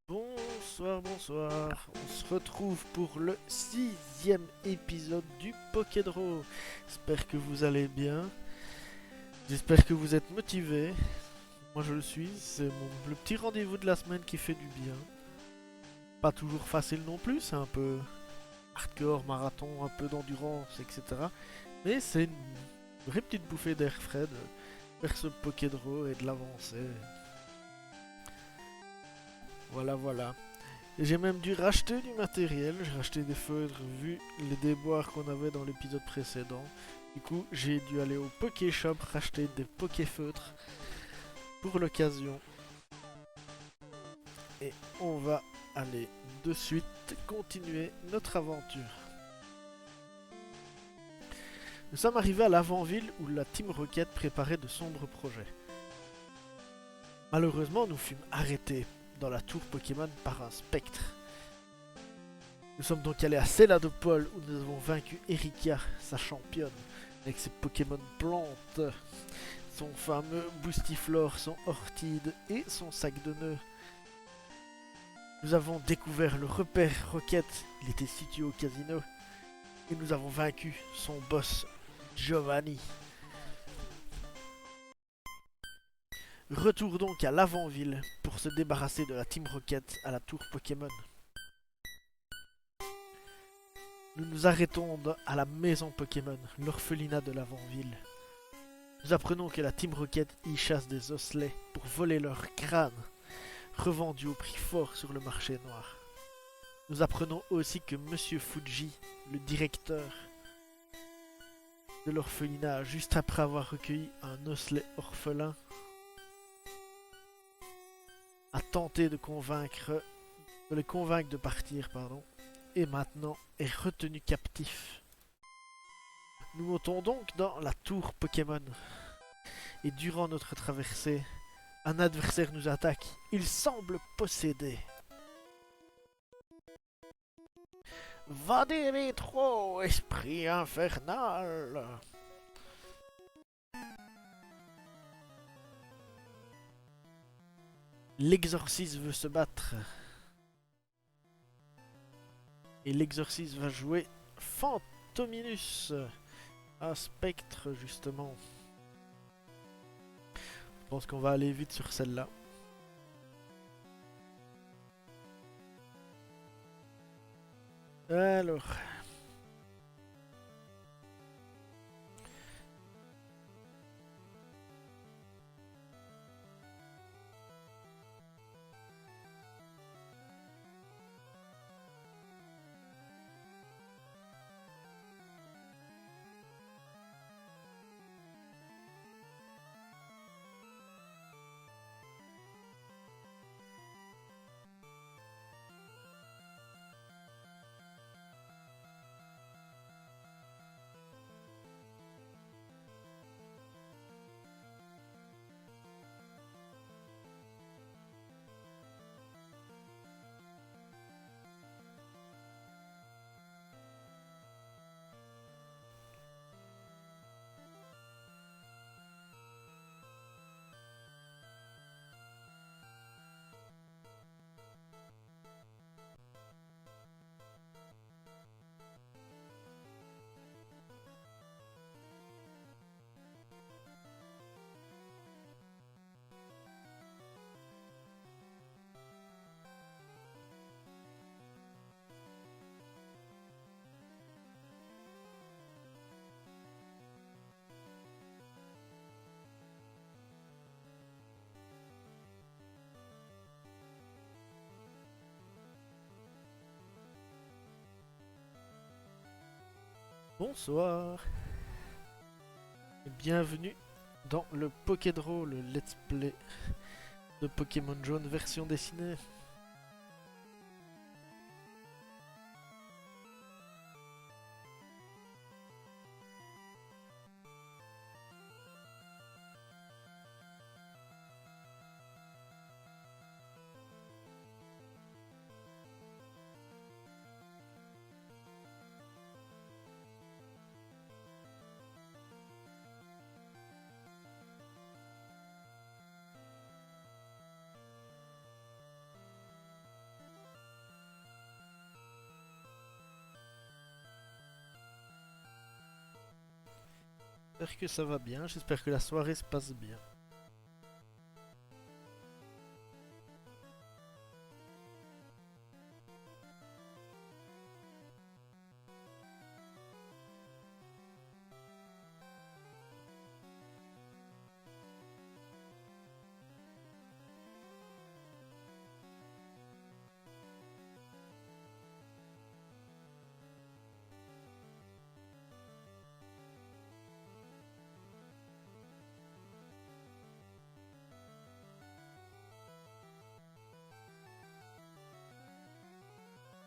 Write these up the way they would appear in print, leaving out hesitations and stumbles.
Bonsoir, bonsoir. On se retrouve pour le 6e épisode du Pokédraw. J'espère que vous allez bien. J'espère que vous êtes motivés. Moi je le suis. C'est le petit rendez-vous de la semaine qui fait du bien. Pas toujours facile non plus. C'est un peu hardcore, marathon, un peu d'endurance, etc. Mais c'est une vraie petite bouffée d'air frais vers ce Pokédraw et de l'avancer. Voilà, voilà. J'ai même dû racheter du matériel, j'ai racheté des feutres vu les déboires qu'on avait dans l'épisode précédent. Du coup, j'ai dû aller au Pokéshop racheter des Pokéfeutres pour l'occasion. Et on va aller de suite continuer notre aventure. Nous sommes arrivés à l'avant-ville où la Team Rocket préparait de sombres projets. Malheureusement, nous fûmes arrêtés dans la tour Pokémon par un spectre. Nous sommes donc allés à Céladopol où nous avons vaincu Erika, sa championne, avec ses Pokémon plantes, son fameux Boostiflore, son Ortide et son sac de nœuds. Nous avons découvert le repère Rocket, il était situé au casino, et nous avons vaincu son boss Giovanni. Retour donc à l'avant-ville pour se débarrasser de la Team Rocket à la tour Pokémon. Nous nous arrêtons à la maison Pokémon, l'orphelinat de l'avant-ville. Nous apprenons que la Team Rocket y chasse des osselets pour voler leurs crânes, revendus au prix fort sur le marché noir. Nous apprenons aussi que Monsieur Fuji, le directeur de l'orphelinat, juste après avoir recueilli un osselet orphelin, a tenté de les convaincre de partir, et maintenant est retenu captif. Nous montons donc dans la tour Pokémon. Et durant notre traversée, un adversaire nous attaque. Il semble possédé. Va dire trop, esprit infernal. L'exorciste veut se battre. Et l'exorciste va jouer Fantominus. Un spectre, justement. Je pense qu'on va aller vite sur celle-là. Alors. Bonsoir et bienvenue dans le Pokédraw, le let's play de Pokémon Jaune version dessinée. J'espère que ça va bien, j'espère que la soirée se passe bien.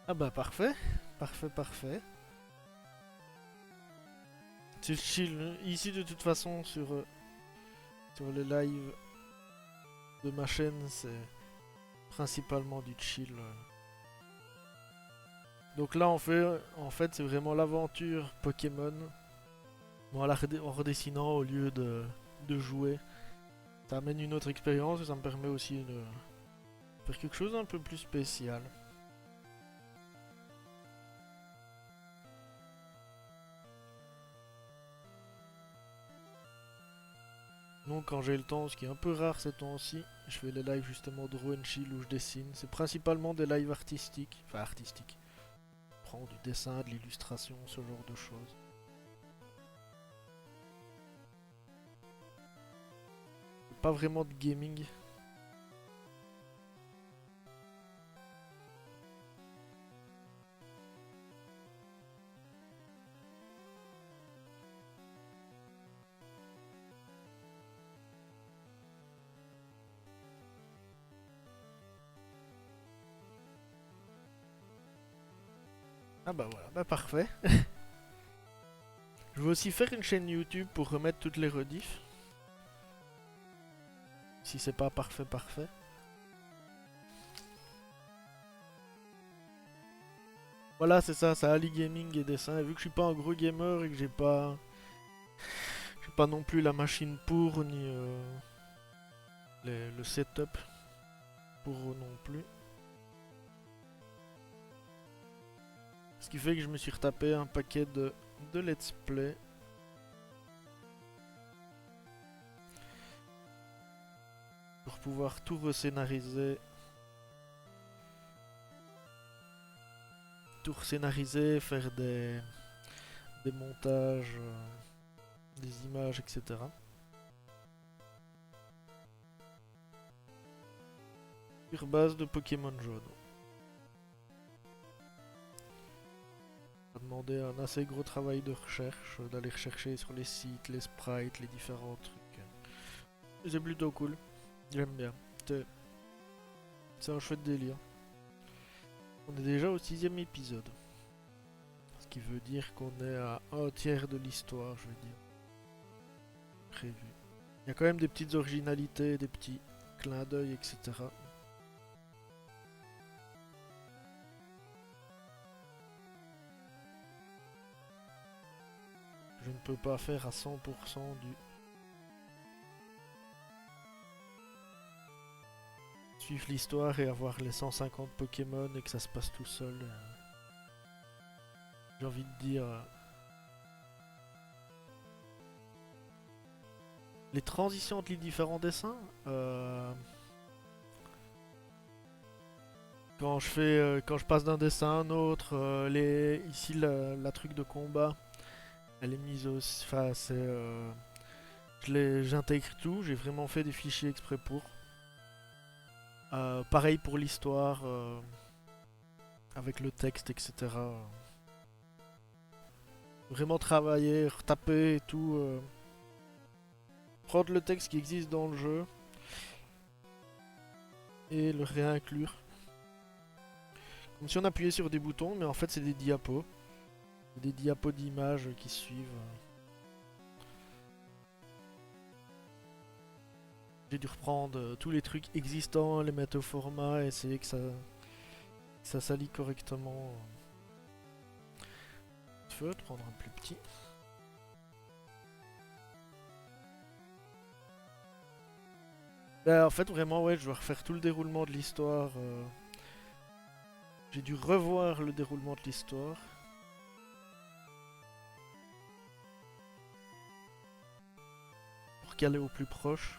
Ah bah parfait, parfait. C'est chill, ici de toute façon sur les lives de ma chaîne c'est principalement du chill. Donc là en fait c'est vraiment l'aventure Pokémon, bon, en redessinant au lieu de jouer. Ça amène une autre expérience et ça me permet aussi de faire quelque chose d'un peu plus spécial. Donc quand j'ai le temps, ce qui est un peu rare ces temps-ci, je fais les lives justement de Draw and Chill où je dessine. C'est principalement des lives artistiques, enfin artistiques. Je prends du dessin, de l'illustration, ce genre de choses. pas vraiment de gaming. Ah bah voilà, bah parfait. Je vais aussi faire une chaîne YouTube pour remettre toutes les rediffs. Si c'est pas parfait, parfait. Voilà, c'est ça, ça allie gaming et dessin. Et vu que je suis pas un gros gamer et que j'ai pas non plus la machine pour, ni le setup pour non plus. Ce qui fait que je me suis retapé un paquet de let's play. Pour pouvoir tout rescénariser. Tout rescénariser, faire des montages, des images, etc. Sur base de Pokémon jaune. Ça a demandé un assez gros travail de recherche, d'aller rechercher sur les sites, les sprites, les différents trucs. C'est plutôt cool. J'aime bien. C'est un chouette délire. On est déjà au 6ème épisode. Ce qui veut dire qu'on est à un tiers de l'histoire, je veux dire. Prévu. Il y a quand même des petites originalités, des petits clins d'œil, etc. Je ne peux pas faire à 100% du... Suivre l'histoire et avoir les 150 Pokémon et que ça se passe tout seul. J'ai envie de dire... Les transitions entre les différents dessins... Quand je passe d'un dessin à un autre, ici la truc de combat, elle est mise au... Enfin, j'intègre tout, j'ai vraiment fait des fichiers exprès pour. Pareil pour l'histoire, avec le texte, etc. Vraiment travailler, retaper et tout. Prendre le texte qui existe dans le jeu et le réinclure. Comme si on appuyait sur des boutons, mais en fait c'est des diapos. Des diapos d'images qui suivent. J'ai dû reprendre tous les trucs existants, les mettre au format, essayer que ça s'allie correctement. Feutre, prendre un plus petit. En fait, vraiment, ouais, je dois refaire tout le déroulement de l'histoire. J'ai dû revoir le déroulement de l'histoire. Pour qu'elle est au plus proche.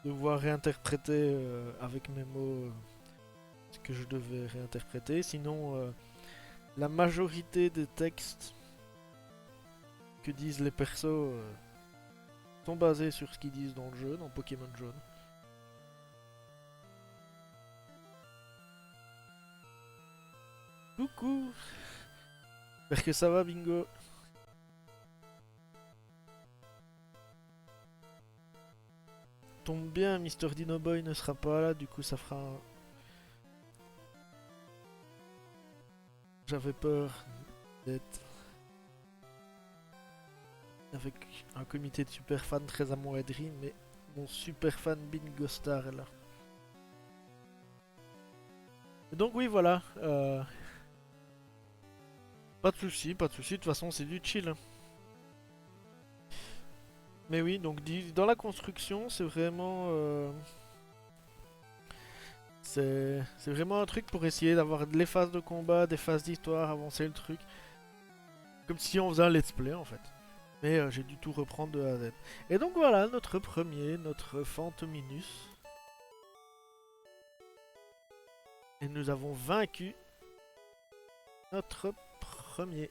Devoir réinterpréter avec mes mots ce que je devais réinterpréter. Sinon, la majorité des textes que disent les persos sont basés sur ce qu'ils disent dans le jeu, dans Pokémon jaune. Coucou! J'espère que ça va, Bingo! Tombe bien, Mr. Dino Boy ne sera pas là, du coup ça fera un... J'avais peur d'être avec un comité de super fans très amoindri, mais mon super fan Bingo Star est là. Et donc oui, voilà. Pas de soucis, pas de soucis. De toute façon, c'est du chill. Mais oui, donc dans la construction, c'est vraiment... c'est vraiment un truc pour essayer d'avoir les phases de combat, des phases d'histoire, avancer le truc. Comme si on faisait un let's play en fait. Mais j'ai dû tout reprendre de A à Z. Et donc voilà, notre premier, notre Fantominus. Et nous avons vaincu notre premier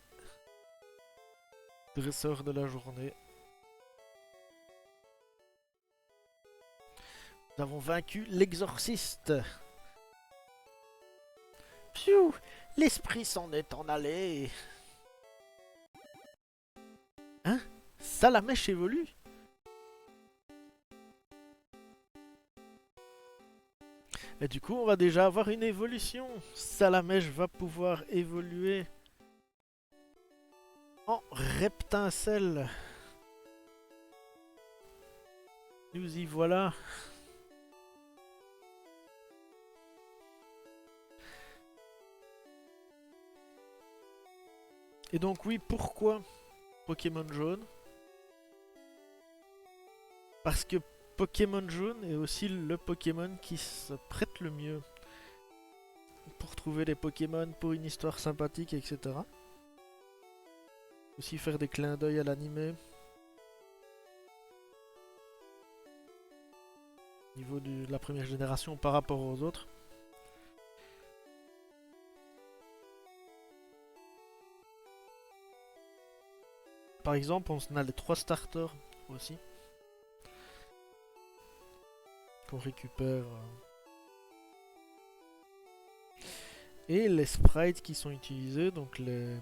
dresseur de la journée. Nous avons vaincu l'exorciste. Pfiou, l'esprit s'en est en allé. Hein? Salamèche évolue? Et du coup, on va déjà avoir une évolution. Salamèche va pouvoir évoluer en Reptincelle. Nous y voilà. Et donc oui, pourquoi Pokémon jaune? Parce que Pokémon jaune est aussi le Pokémon qui se prête le mieux pour trouver des Pokémon pour une histoire sympathique, etc. Aussi faire des clins d'œil à l'animé. Au niveau de la première génération par rapport aux autres. Par exemple, on a les 3 starters aussi. Qu'on récupère. Et les sprites qui sont utilisés, donc les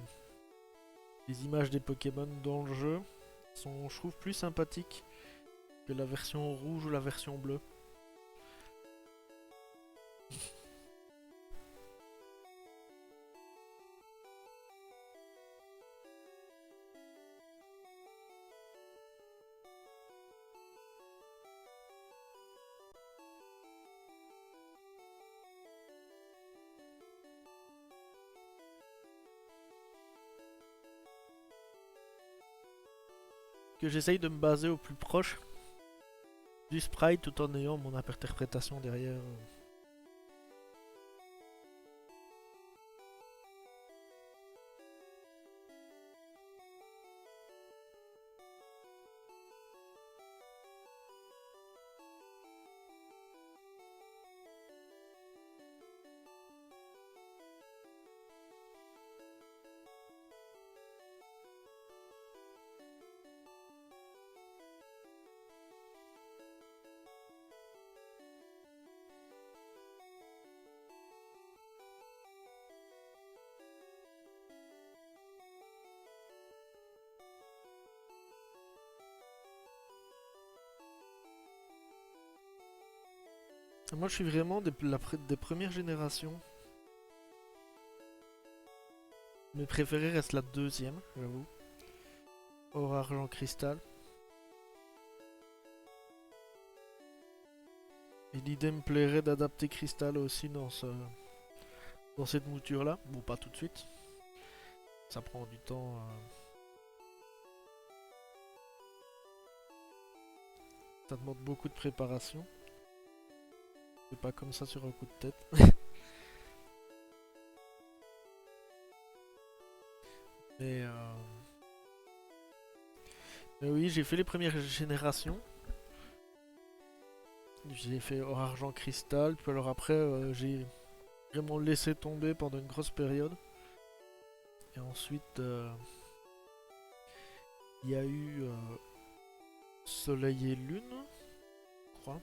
images des Pokémon dans le jeu, sont, je trouve, plus sympathiques que la version rouge ou la version bleue. Que j'essaye de me baser au plus proche du sprite tout en ayant mon interprétation derrière. Moi je suis vraiment des premières générations. Mes préférés restent la deuxième, j'avoue. Or argent cristal. Et l'idée me plairait d'adapter cristal aussi dans cette mouture là. Bon, pas tout de suite. Ça prend du temps. Ça demande beaucoup de préparation. C'est pas comme ça sur un coup de tête. Mais oui, j'ai fait les premières générations. J'ai fait or argent cristal. Puis alors après, j'ai vraiment laissé tomber pendant une grosse période. Et ensuite, il y a eu Soleil et Lune, je crois.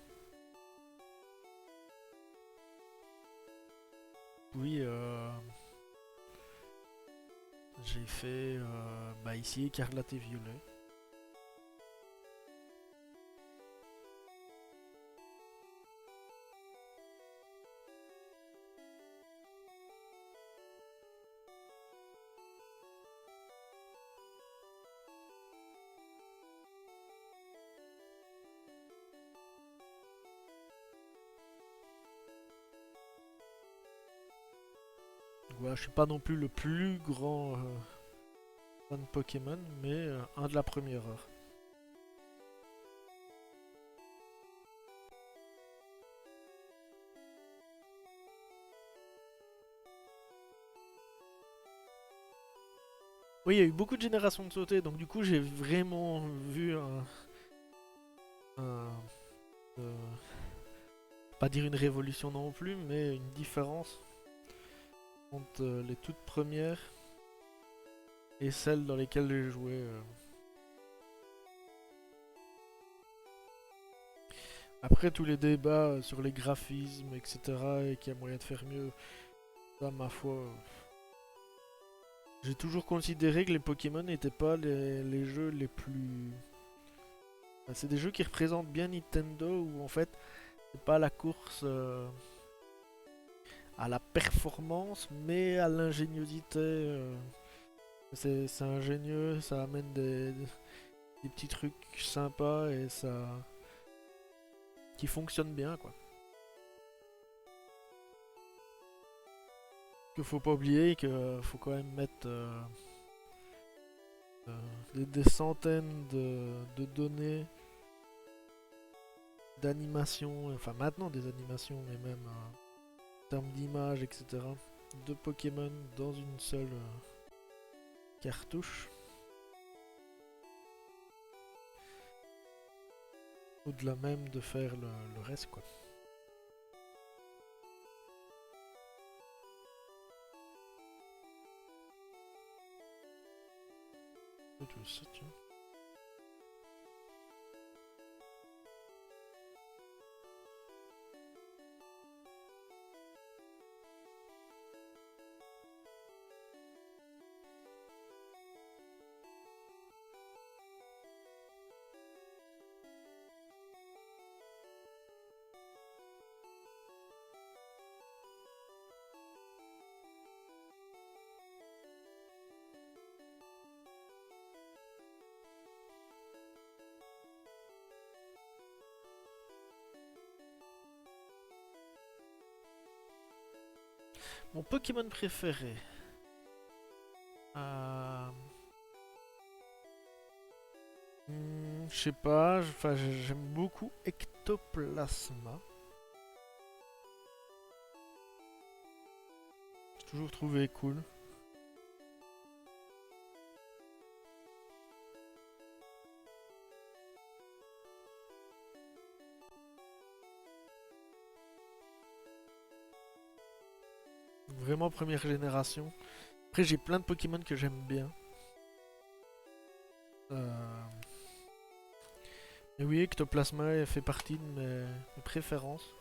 Oui, j'ai fait bah ici écarlate et violet. Voilà, je suis pas non plus le plus grand fan Pokémon, mais un de la première heure. Oui, il y a eu beaucoup de générations de sauter, donc du coup j'ai vraiment vu un- euh, pas dire une révolution non plus, mais une différence entre les toutes premières et celles dans lesquelles j'ai joué. Après tous les débats sur les graphismes, etc., et qu'il y a moyen de faire mieux, ça, ma foi, j'ai toujours considéré que les Pokémon n'étaient pas les jeux les plus... Enfin, c'est des jeux qui représentent bien Nintendo, où en fait, c'est pas la course à la performance, mais à l'ingéniosité. C'est ingénieux, ça amène des petits trucs sympas et ça... qui fonctionnent bien, quoi. Qu'il faut pas oublier qu'il faut quand même mettre des centaines de données d'animation, enfin maintenant des animations, mais même en termes d'image, etc., de Pokémon dans une seule cartouche. Au-delà même de faire le reste, quoi. Tout ça, tiens. Mon Pokémon préféré. Je sais pas, enfin j'aime beaucoup Ectoplasma. J'ai toujours trouvé cool. Vraiment première génération. Après j'ai plein de Pokémon que j'aime bien. Mais oui, Ectoplasma fait partie de mes préférences.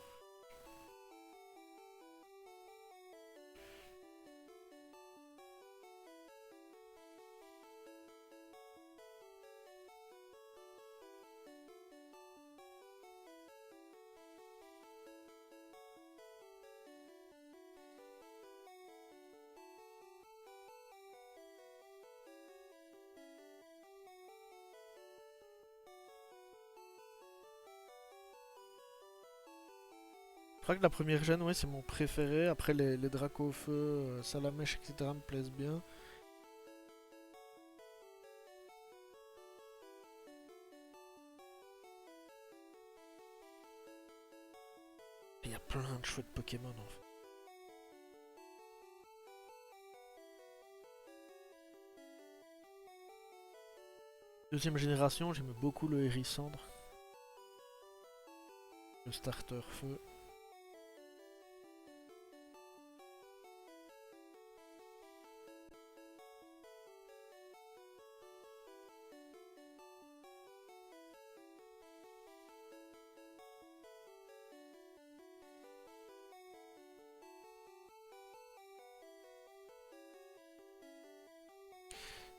Je crois que la première gêne, ouais, c'est mon préféré. Après, les Draco au feu, Salamèche, etc. me plaisent bien. Il y a plein de chouettes Pokémon en fait. Deuxième génération, j'aime beaucoup le Hérissandre. Le starter feu.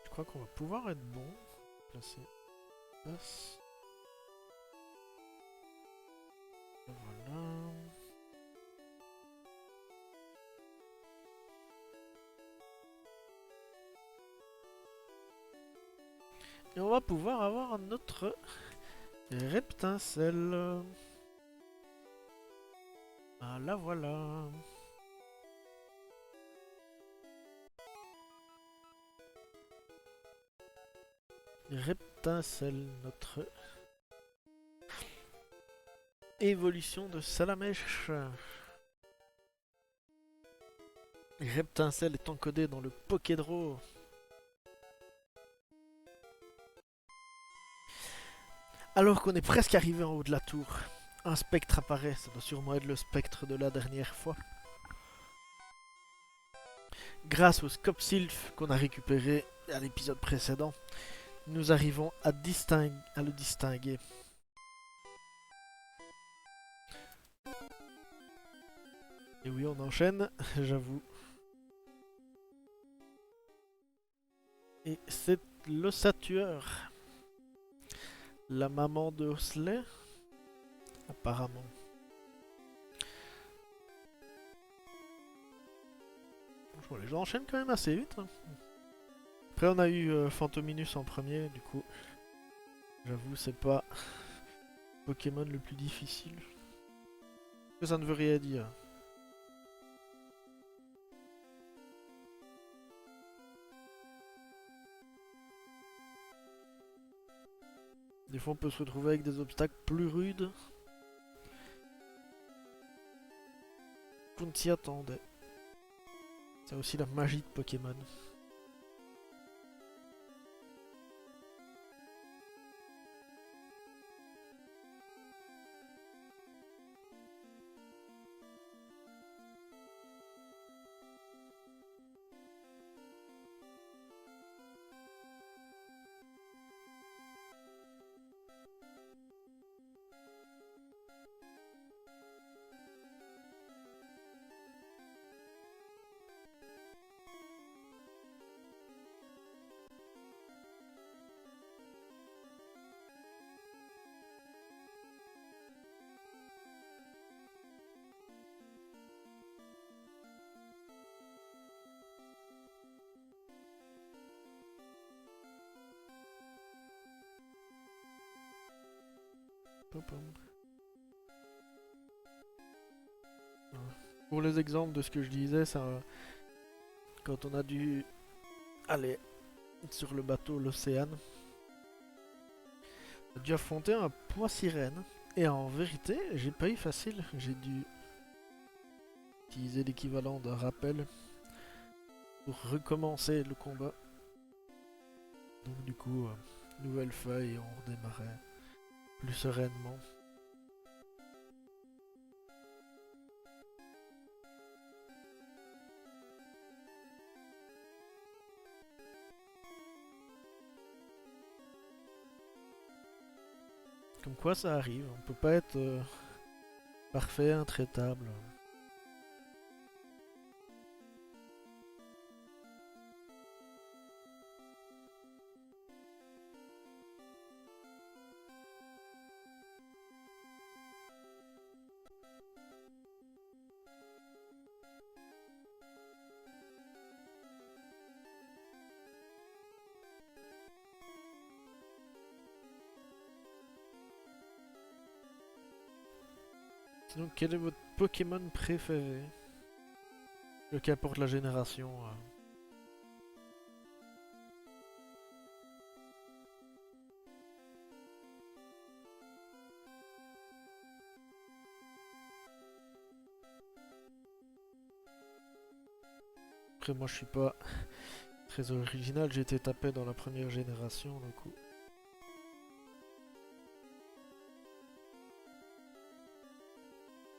Je crois qu'on va pouvoir être bon. Placer. Passe. Voilà. Et on va pouvoir avoir notre Reptincelle. Voilà, voilà. Reptincelle, notre évolution de Salamèche. Reptincelle est encodé dans le Pokédraw. Alors qu'on est presque arrivé en haut de la tour, un spectre apparaît, ça doit sûrement être le spectre de la dernière fois. Grâce au Scopsylph qu'on a récupéré à l'épisode précédent, nous arrivons à le distinguer. Et oui, on enchaîne, j'avoue. Et c'est l'ossature. La maman de Osley, apparemment. Franchement, les gens enchaînent quand même assez vite, hein. Après, on a eu Phantominus en premier, du coup. J'avoue, c'est pas Pokémon le plus difficile. Mais ça ne veut rien dire. Des fois, on peut se retrouver avec des obstacles plus rudes qu'on ne s'y attendait. C'est aussi la magie de Pokémon. Pour les exemples de ce que je disais, ça, quand on a dû aller sur le bateau l'Océane, on a dû affronter un poids sirène. Et en vérité, j'ai pas eu facile. J'ai dû utiliser l'équivalent d'un rappel pour recommencer le combat. Donc du coup, nouvelle feuille et on redémarrait plus sereinement. Comme quoi ça arrive, on peut pas être parfait, intraitable. Sinon, quel est votre Pokémon préféré? Qu'importe la génération. Après, moi je suis pas très original, j'ai été tapé dans la première génération, du coup.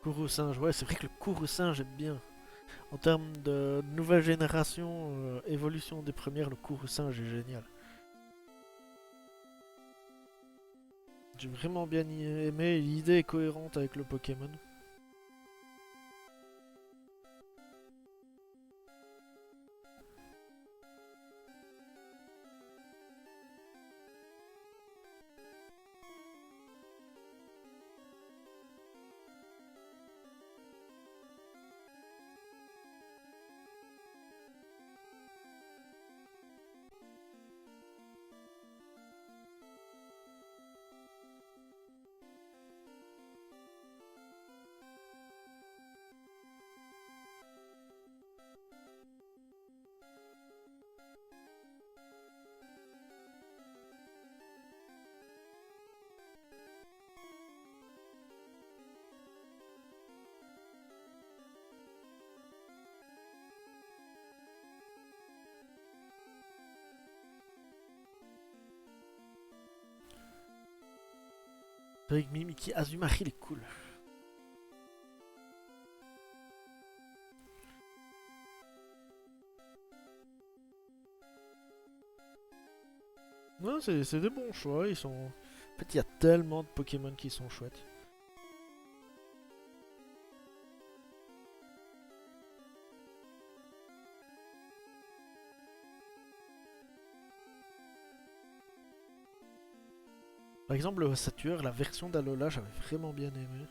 Courroucinge, ouais, c'est vrai que le Courroucinge est bien. En termes de nouvelle génération, évolution des premières, le Courroucinge est génial. J'ai vraiment bien aimé, l'idée est cohérente avec le Pokémon. Avec Mimiki Azumarill, il est cool. Non, c'est des bons choix, ils sont... En fait, il y a tellement de Pokémon qui sont chouettes. Par exemple, le Saturne, la version d'Alola, j'avais vraiment bien aimé.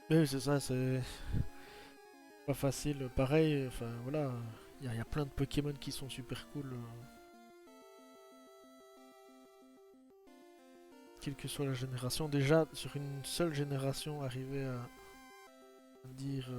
Mais oui, c'est ça, c'est pas facile. Pareil, enfin voilà, il y a plein de Pokémon qui sont super cool. Quelle que soit la génération. Déjà, sur une seule génération, arriver à dire...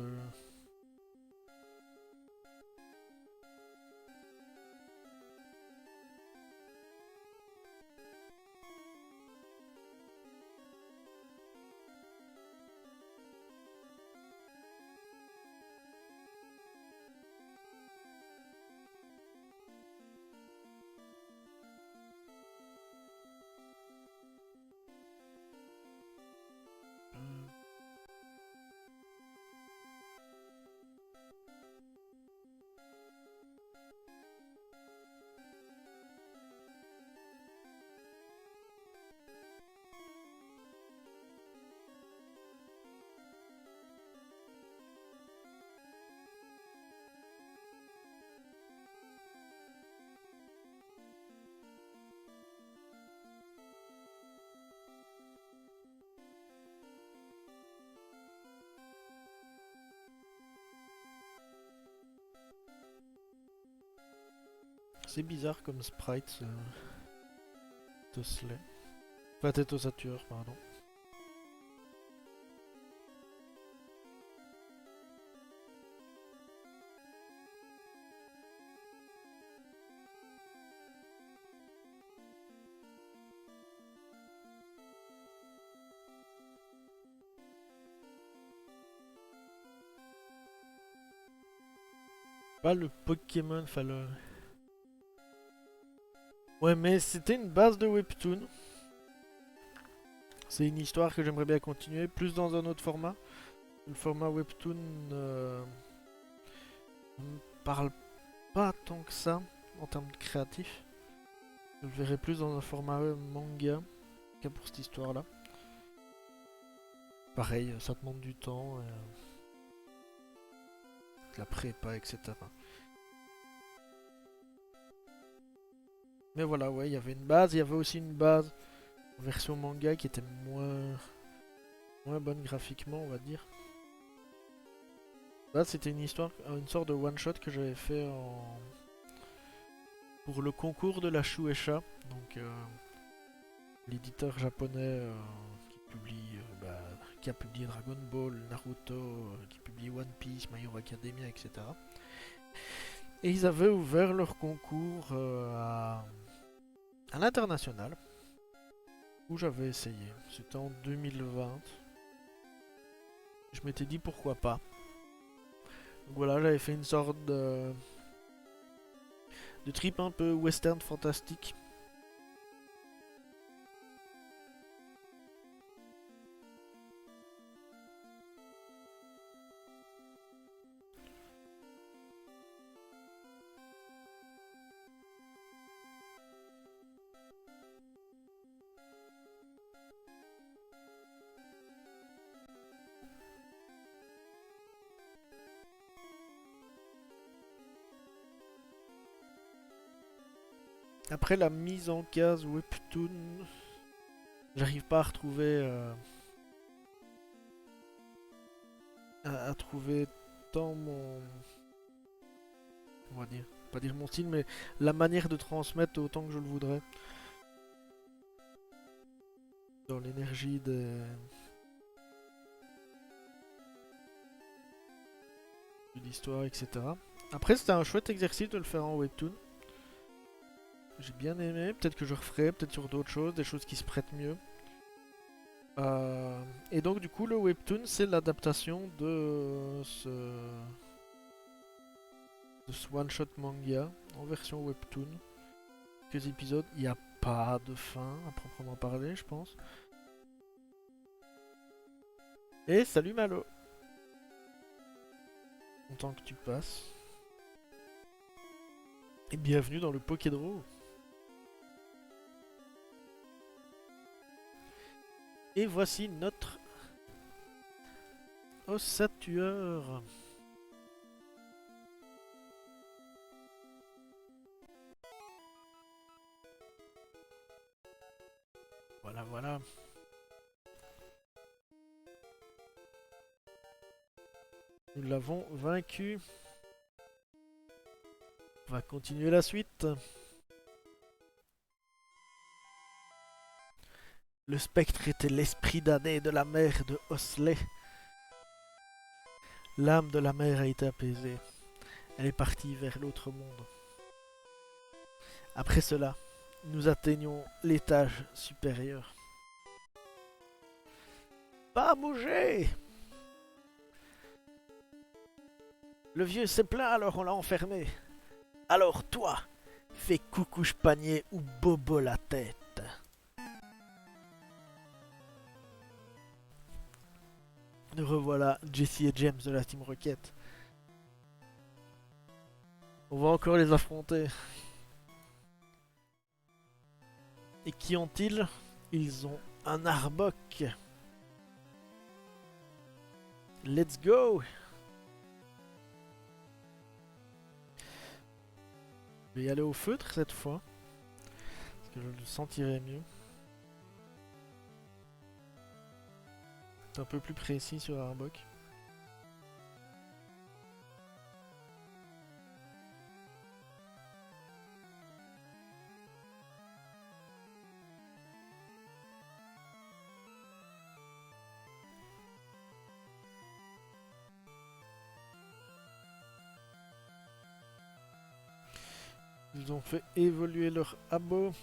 C'est bizarre comme sprite, Tosley. Pas Tétosature, pardon. Pas le Pokémon, enfin le... Ouais, mais c'était une base de Webtoon. C'est une histoire que j'aimerais bien continuer, plus dans un autre format. Le format Webtoon me parle pas tant que ça en termes de créatif. Je le verrai plus dans un format manga qu'à pour cette histoire-là. Pareil, ça demande du temps, de la prépa, etc. Mais voilà, ouais, il y avait une base, il y avait aussi une base en version manga qui était moins bonne graphiquement, on va dire. Là, c'était une histoire, une sorte de one-shot que j'avais fait pour le concours de la Shueisha, donc l'éditeur japonais qui a publié Dragon Ball, Naruto, qui publie One Piece, My Hero Academia, etc. Et ils avaient ouvert leur concours à l'international, où j'avais essayé. C'était en 2020. Je m'étais dit pourquoi pas. Donc voilà, j'avais fait une sorte de trip un peu western fantastique. Après la mise en case Webtoon, j'arrive pas à retrouver... à trouver tant mon... On va dire, pas dire mon style, mais la manière de transmettre autant que je le voudrais. Dans l'énergie de l'histoire, etc. Après, c'était un chouette exercice de le faire en webtoon. J'ai bien aimé. Peut-être que je referai, peut-être sur d'autres choses, des choses qui se prêtent mieux. Et donc, du coup, le webtoon, c'est l'adaptation de ce one-shot manga en version webtoon. Quelques épisodes, il n'y a pas de fin à proprement parler, je pense. Et salut Malo! Content que tu passes. Et bienvenue dans le Pokédraw. Et voici notre ossature. Voilà, voilà. Nous l'avons vaincu. On va continuer la suite. Le spectre était l'esprit damné de la mer de Osley. L'âme de la mer a été apaisée. Elle est partie vers l'autre monde. Après cela, nous atteignons l'étage supérieur. Pas bouger! Le vieux s'est plaint, alors on l'a enfermé. Alors toi, fais coucouche panier ou bobo la tête. Nous revoilà, Jesse et James de la Team Rocket. On va encore les affronter. Et qui ont-ils? Ils ont un Arbok. Let's go! Je vais y aller au feutre cette fois. Parce que je le sentirai mieux. C'est un peu plus précis sur Arbok. Ils ont fait évoluer leur abo.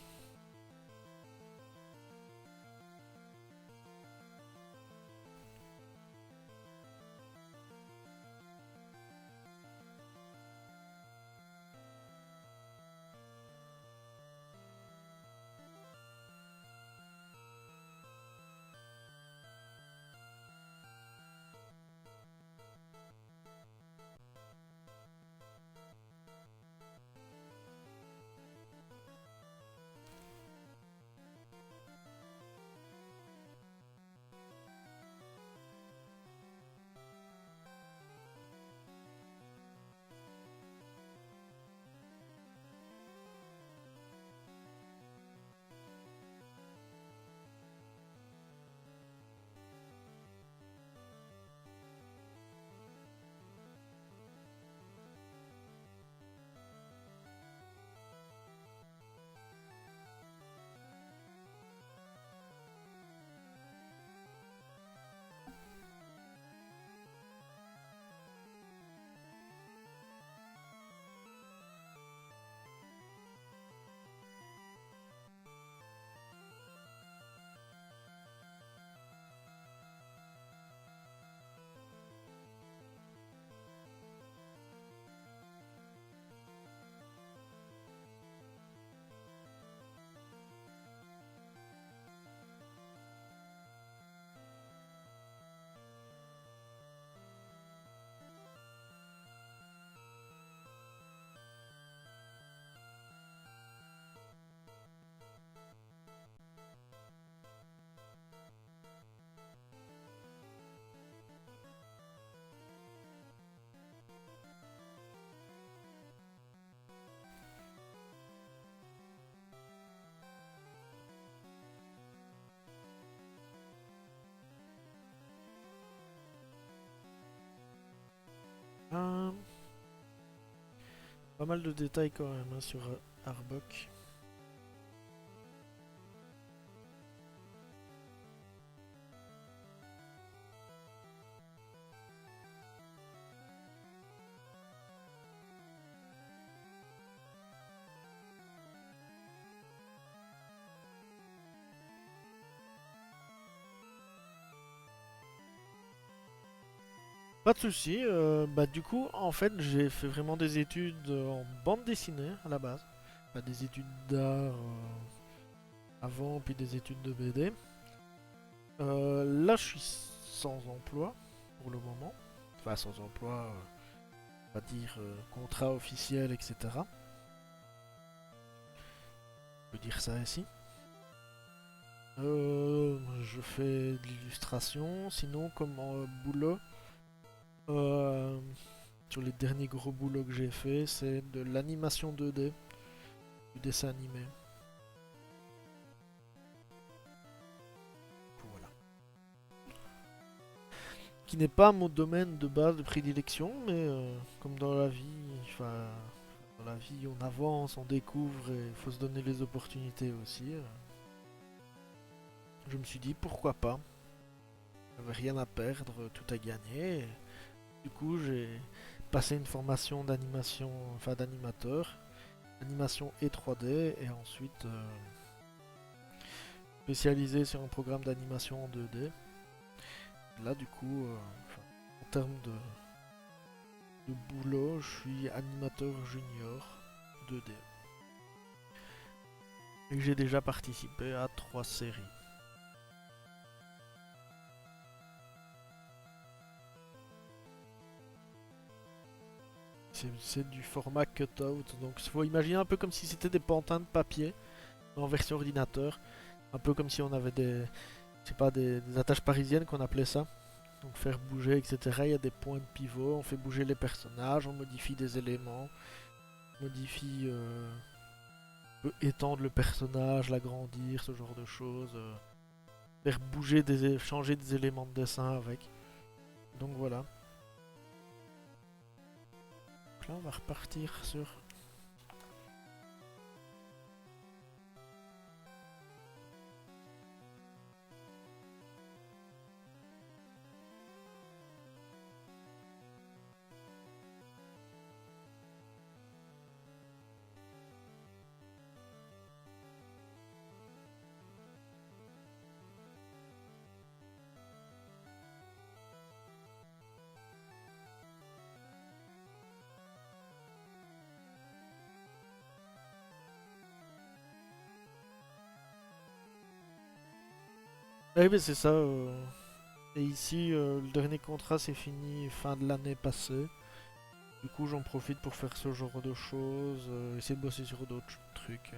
Ah, pas mal de détails quand même hein, sur Arbok. Pas de souci. Bah du coup, en fait, j'ai fait vraiment des études en bande dessinée à la base. Bah, des études d'art avant, puis des études de BD. Là, je suis sans emploi pour le moment. Enfin, sans emploi, on va dire contrat officiel, etc. On peut dire ça ici. Je fais de l'illustration. Sinon, comme boulot, euh, sur les derniers gros boulots que j'ai fait, c'est de l'animation 2D, du dessin animé. Voilà. Qui n'est pas mon domaine de base de prédilection, mais comme dans la vie, enfin, dans la vie, on avance, on découvre et il faut se donner les opportunités aussi. Je me suis dit pourquoi pas. J'avais rien à perdre, tout à gagner. Et du coup, j'ai passé une formation d'animation, enfin d'animateur, animation et 3D, et ensuite spécialisé sur un programme d'animation en 2D. Là, du coup, enfin, en termes de boulot, je suis animateur junior 2D. Et j'ai déjà participé à 3 séries. C'est du format cutout, donc il faut imaginer un peu comme si c'était des pantins de papier en version ordinateur, un peu comme si on avait des, je sais pas, des attaches parisiennes qu'on appelait ça. Donc faire bouger, etc. Il y a des points de pivot, on fait bouger les personnages, on modifie des éléments, on modifie, on peut étendre le personnage, l'agrandir, ce genre de choses, faire bouger, changer des éléments de dessin avec. Donc voilà. Donc là on va repartir sur. Eh ben c'est ça. Et ici, le dernier contrat s'est fini fin de l'année passée. Du coup, j'en profite pour faire ce genre de choses, essayer de bosser sur d'autres trucs.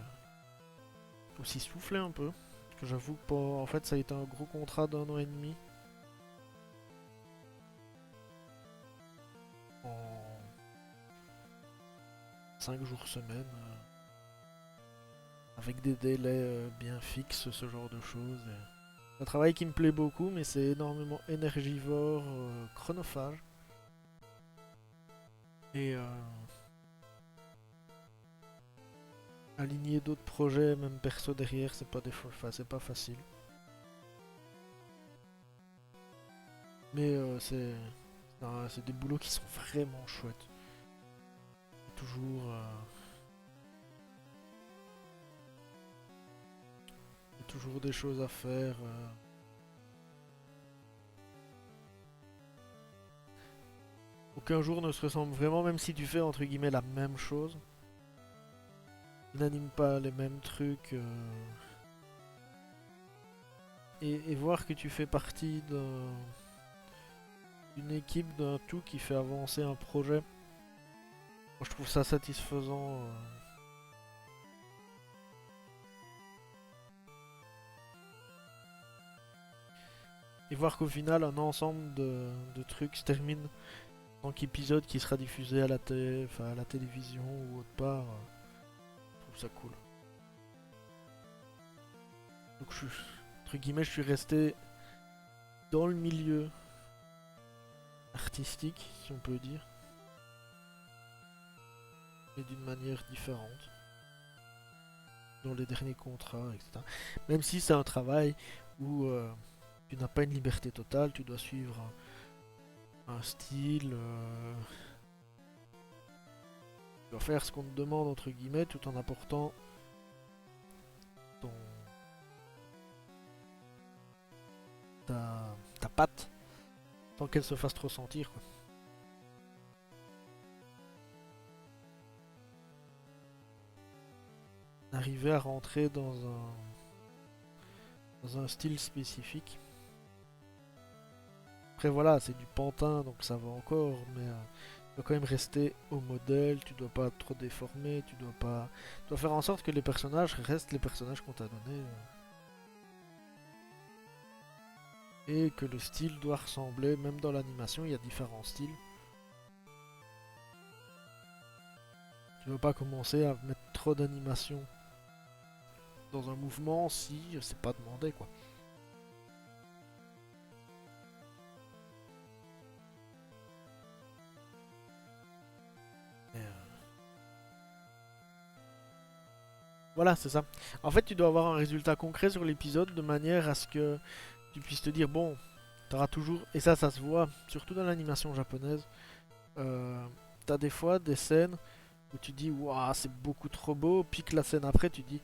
Aussi souffler un peu. Parce que j'avoue que en fait, ça a été un gros contrat d'1 an et demi. En 5 jours semaine. Avec des délais bien fixes, ce genre de choses. C'est un travail qui me plaît beaucoup, mais c'est énormément énergivore, chronophage. Et aligner d'autres projets, même perso derrière, c'est pas, enfin, c'est pas facile. Mais c'est des boulots qui sont vraiment chouettes. Toujours, y a toujours des choses à faire. Aucun jour ne se ressemble vraiment, même si tu fais entre guillemets la même chose. Tu n'animes pas les mêmes trucs. Et voir que tu fais partie d'une équipe, d'un tout qui fait avancer un projet. Moi, je trouve ça satisfaisant. Et voir qu'au final, un ensemble de trucs se termine en tant qu'épisode qui sera diffusé à la enfin, à la télévision ou autre part. Je trouve ça cool. Donc, entre guillemets, je suis resté dans le milieu artistique, si on peut dire, mais d'une manière différente dans les derniers contrats, etc. Même si c'est un travail où tu n'as pas une liberté totale, tu dois suivre un style, tu dois faire ce qu'on te demande entre guillemets tout en apportant ton, ta patte sans qu'elle se fasse ressentir, quoi. arriver à rentrer dans un style spécifique. Après voilà, c'est du pantin, donc ça va encore, mais tu dois quand même rester au modèle, tu dois pas trop déformer, tu dois faire en sorte que les personnages restent les personnages qu'on t'a donnés. Et que le style doit ressembler, même dans l'animation, il y a différents styles. Tu veux pas commencer à mettre trop d'animation dans un mouvement si c'est pas demandé quoi. Et, voilà, c'est ça. En fait, tu dois avoir un résultat concret sur l'épisode de manière à ce que tu puisses te dire, bon, t'auras toujours, et ça se voit, surtout dans l'animation japonaise, t'as des fois des scènes où tu dis, waouh, c'est beaucoup trop beau, puis que la scène après, tu dis,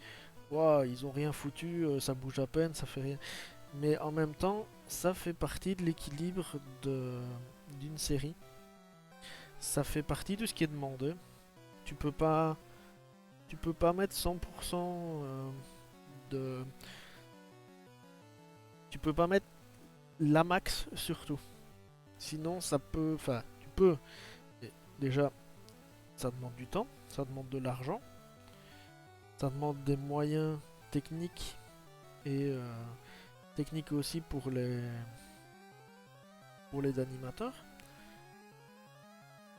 waouh, ils ont rien foutu, ça bouge à peine, ça fait rien. Mais en même temps, ça fait partie de l'équilibre d'une série. Ça fait partie de ce qui est demandé. Tu peux pas, tu peux pas mettre 100% de, tu peux pas mettre la max surtout. Sinon, ça peut, enfin, tu peux. Et déjà, ça demande du temps, ça demande de l'argent, ça demande des moyens techniques et techniques aussi pour les animateurs.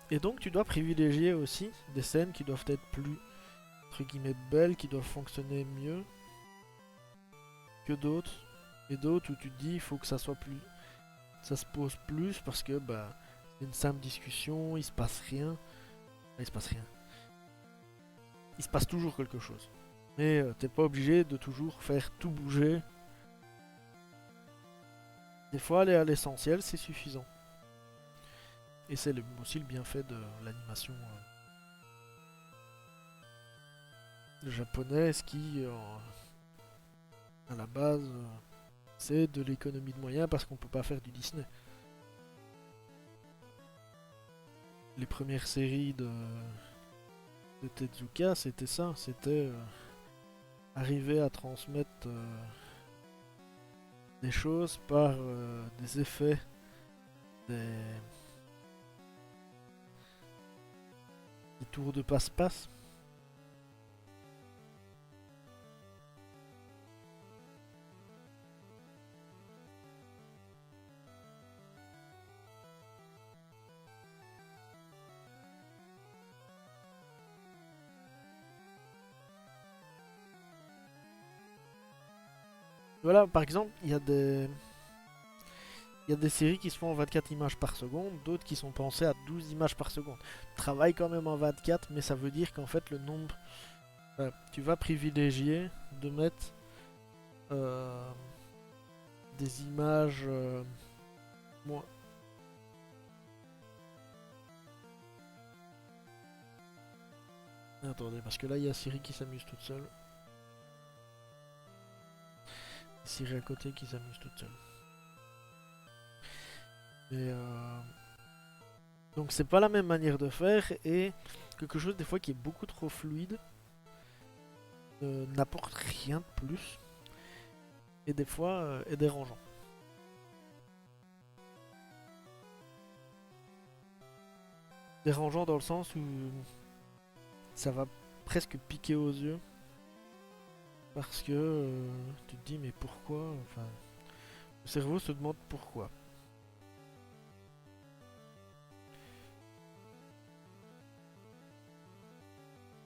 Et donc tu dois privilégier aussi des scènes qui doivent être plus entre guillemets belles, qui doivent fonctionner mieux que d'autres. Et d'autres où tu te dis il faut que ça soit plus. Ça se pose plus parce que bah c'est une simple discussion, il se passe rien. Il se passe rien. Il se passe toujours quelque chose. Mais t'es pas obligé de toujours faire tout bouger. Des fois aller à l'essentiel c'est suffisant. Et c'est aussi le bienfait de l'animation japonaise qui, à la base, c'est de l'économie de moyens parce qu'on peut pas faire du Disney. Les premières séries de Tezuka, c'était ça, c'était arriver à transmettre des choses par des effets, des, des tours de passe-passe. Voilà, par exemple, il y a des séries qui se font en 24 images par seconde, d'autres qui sont pensées à 12 images par seconde. Travaille quand même en 24, mais ça veut dire qu'en fait le nombre, tu vas privilégier de mettre euh, des images moins. Attendez, parce que là il y a Siri qui s'amuse toute seule. Siri à côté qui s'amuse toute seule. Et donc c'est pas la même manière de faire et quelque chose des fois qui est beaucoup trop fluide n'apporte rien de plus et des fois est dérangeant. Dérangeant dans le sens où ça va presque piquer aux yeux parce que tu te dis mais pourquoi, enfin le cerveau se demande pourquoi.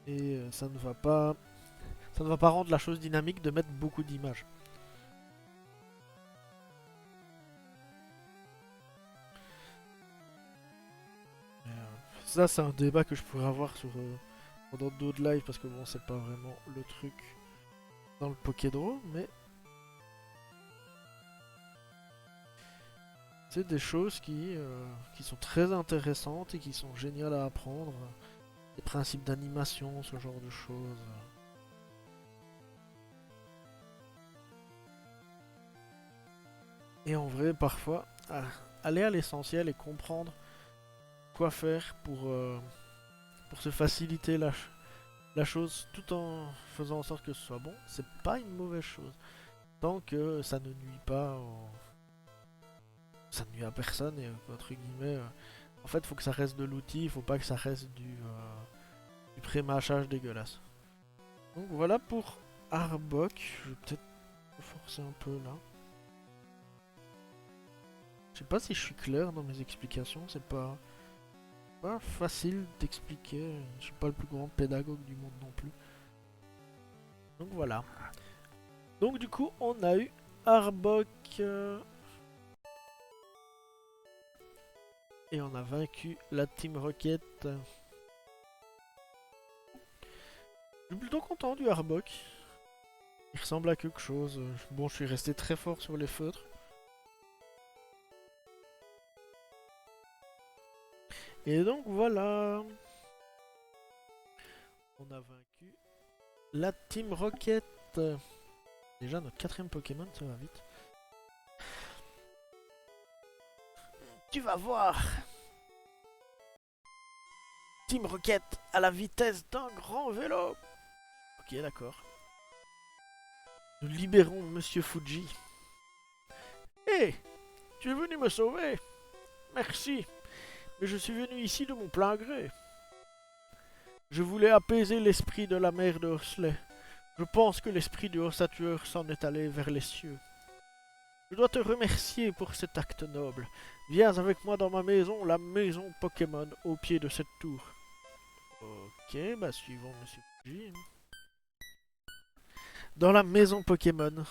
Et ça ne va pas rendre la chose dynamique de mettre beaucoup d'images. Ça c'est un débat que je pourrais avoir sur pendant d'autres lives parce que bon c'est pas vraiment le truc dans le Pokédraw, mais c'est des choses qui sont très intéressantes et qui sont géniales à apprendre. Les principes d'animation, ce genre de choses. Et en vrai, parfois, aller à l'essentiel et comprendre quoi faire pour se faciliter la chose tout en faisant en sorte que ce soit bon, c'est pas une mauvaise chose. Tant que ça ne nuit pas, ça ne nuit à personne et entre guillemets, en fait, il faut que ça reste de l'outil, il faut pas que ça reste du pré-mâchage dégueulasse. Donc voilà pour Arbok. Je vais peut-être forcer un peu là. Je sais pas si je suis clair dans mes explications, c'est pas facile d'expliquer. Je suis pas le plus grand pédagogue du monde non plus. Donc voilà. Donc du coup, on a eu Arbok et on a vaincu la Team Rocket. Je suis plutôt content du Arbok. Il ressemble à quelque chose. Bon, je suis resté très fort sur les feutres. Et donc voilà. On a vaincu la Team Rocket. Déjà notre quatrième Pokémon, ça va vite. Tu vas voir. Team Rocket à la vitesse d'un grand vélo. Ok, d'accord. Nous libérons Monsieur Fuji. Hé, tu es venu me sauver. Merci. Mais je suis venu ici de mon plein gré. Je voulais apaiser l'esprit de la mère de Horsley. Je pense que l'esprit du Horsatueur s'en est allé vers les cieux. Je dois te remercier pour cet acte noble. Viens avec moi dans ma maison, la maison Pokémon, au pied de cette tour. Ok, bah suivons Monsieur Fuji. Dans la maison Pokémon,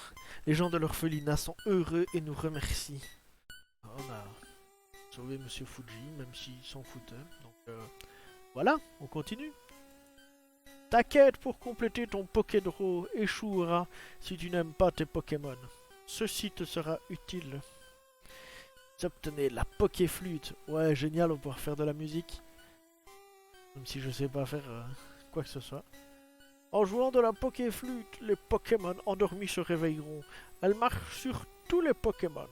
les gens de l'orphelinat sont heureux et nous remercient. On a sauvé Monsieur Fuji, même s'il s'en foutait. Donc voilà, on continue. Ta quête pour compléter ton Pokédraw échouera si tu n'aimes pas tes Pokémon. Ceci te sera utile. Vous obtenez la Pokéflûte. Ouais, génial, on va pouvoir faire de la musique. Même si je sais pas faire quoi que ce soit. En jouant de la Pokéflûte, les Pokémon endormis se réveilleront. Elle marche sur tous les Pokémon.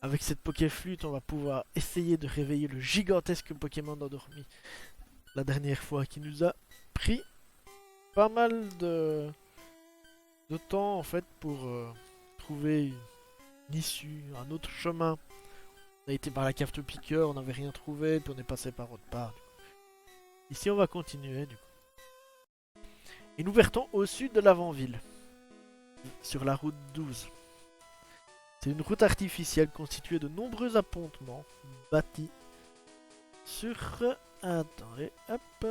Avec cette Pokéflûte, on va pouvoir essayer de réveiller le gigantesque Pokémon endormi. La dernière fois, qui nous a pris pas mal de temps en fait pour trouver une issue, un autre chemin. On a été par la cave de piqueur, on n'avait rien trouvé, puis on est passé par autre part. Ici, on va continuer du coup. Et nous partons au sud de l'avant-ville, sur la route 12. C'est une route artificielle constituée de nombreux appontements bâtis sur... Attendez, hop.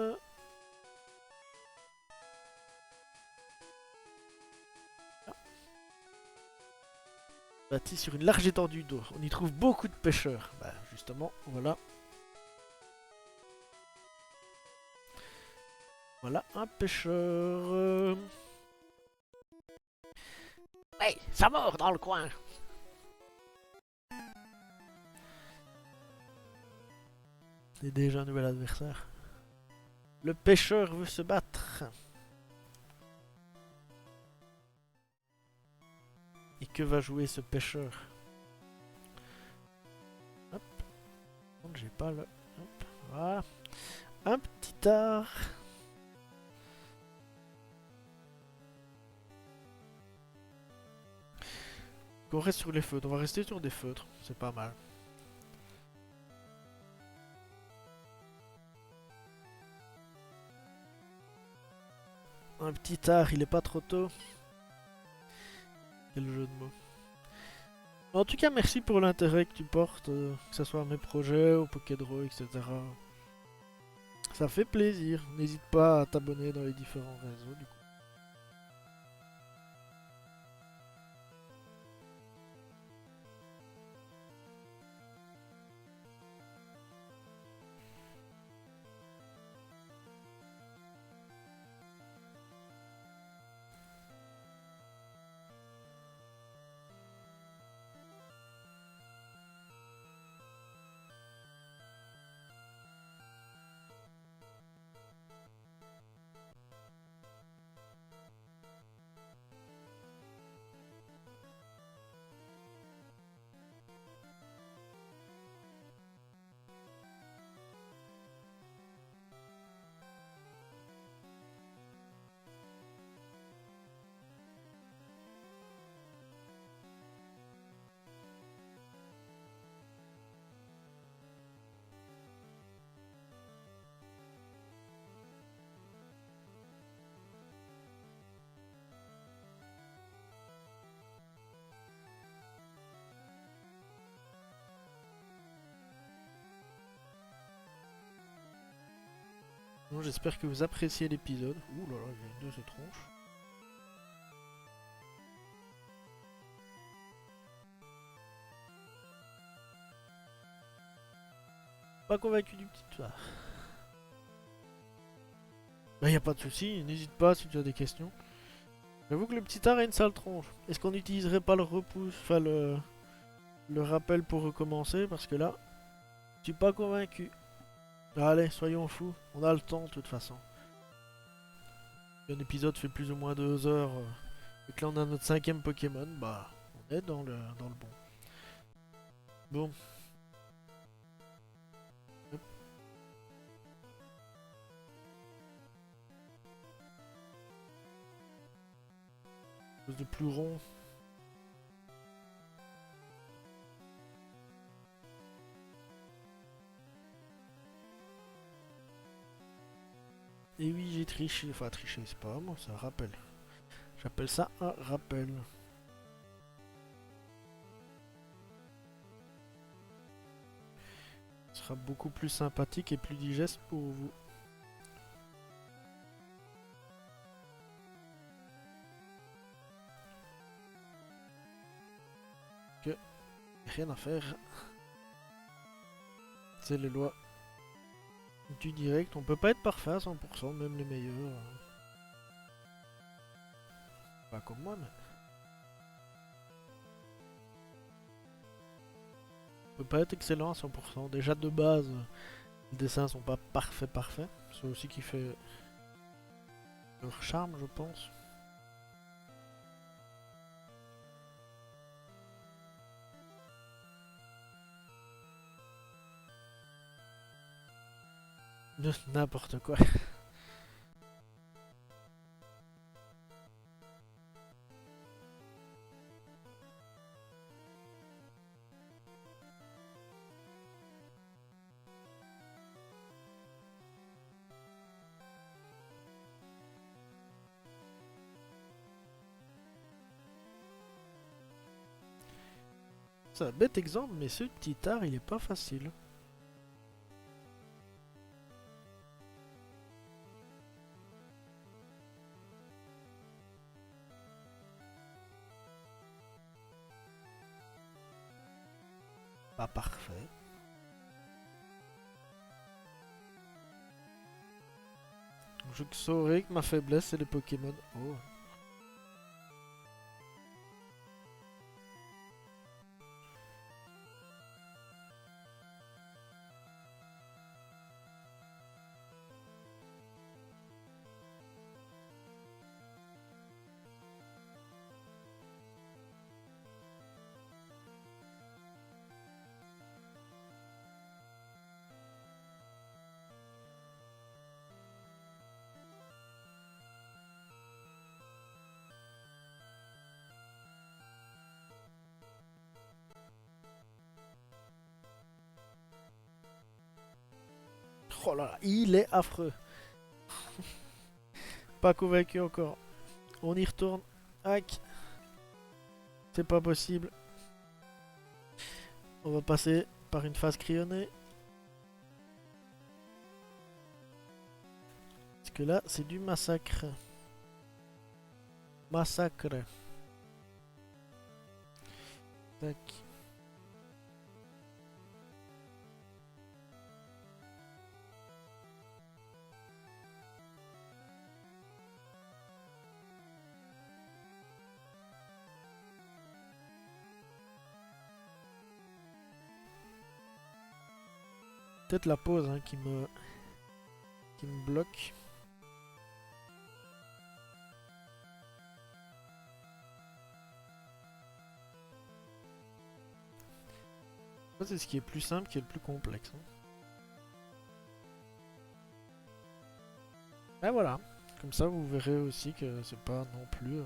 Bâtis sur une large étendue d'eau. On y trouve beaucoup de pêcheurs. Bah, justement, voilà. Voilà un pêcheur. Hey, ça mord dans le coin. C'est déjà un nouvel adversaire. Le pêcheur veut se battre. Et que va jouer ce pêcheur? Hop. Donc j'ai pas le... Hop. Voilà. Un petit art. On reste sur les feutres. On va rester sur des feutres. C'est pas mal. Un petit art, il est pas trop tôt. Quel jeu de mots. En tout cas, merci pour l'intérêt que tu portes, que ce soit à mes projets, au Pokédraw, etc. Ça fait plaisir. N'hésite pas à t'abonner dans les différents réseaux du coup. Bon, j'espère que vous appréciez l'épisode. Ouh là là, il y a deux tronches. Pas convaincu du petit toit. Bah y a pas de souci, n'hésite pas si tu as des questions. J'avoue que le petit art a une sale tronche. Est-ce qu'on n'utiliserait pas le repousse, enfin le rappel pour recommencer? Parce que là, je suis pas convaincu. Allez, soyons fous, on a le temps de toute façon. Un épisode fait plus ou moins 2 heures. Et que là on a notre 5ème Pokémon, bah on est dans le bon. Bon. Hop. Quelque chose de plus rond. Et oui, j'ai triché. Enfin, triché, c'est pas moi, c'est un rappel. J'appelle ça un rappel. Ce sera beaucoup plus sympathique et plus digeste pour vous. Que rien à faire. C'est les lois du direct. On peut pas être parfait à 100%, même les meilleurs. Pas comme moi, mais. On peut pas être excellent à 100%. Déjà de base, les dessins sont pas parfaits. C'est aussi qui fait leur charme, je pense. N'importe quoi. C'est un bête exemple, mais ce petit art, il est pas facile. Pas parfait. Je saurais que ma faiblesse, c'est les Pokémon. Oh. Oh là là, il est affreux. Pas convaincu encore. On y retourne. Hack. C'est pas possible. On va passer par une phase crayonnée. Parce que là, c'est du massacre. Massacre. Tac. Peut-être la pause hein, qui me bloque. Ça, c'est ce qui est plus simple qui est le plus complexe. Hein. Et voilà. Comme ça, vous verrez aussi que c'est pas non plus.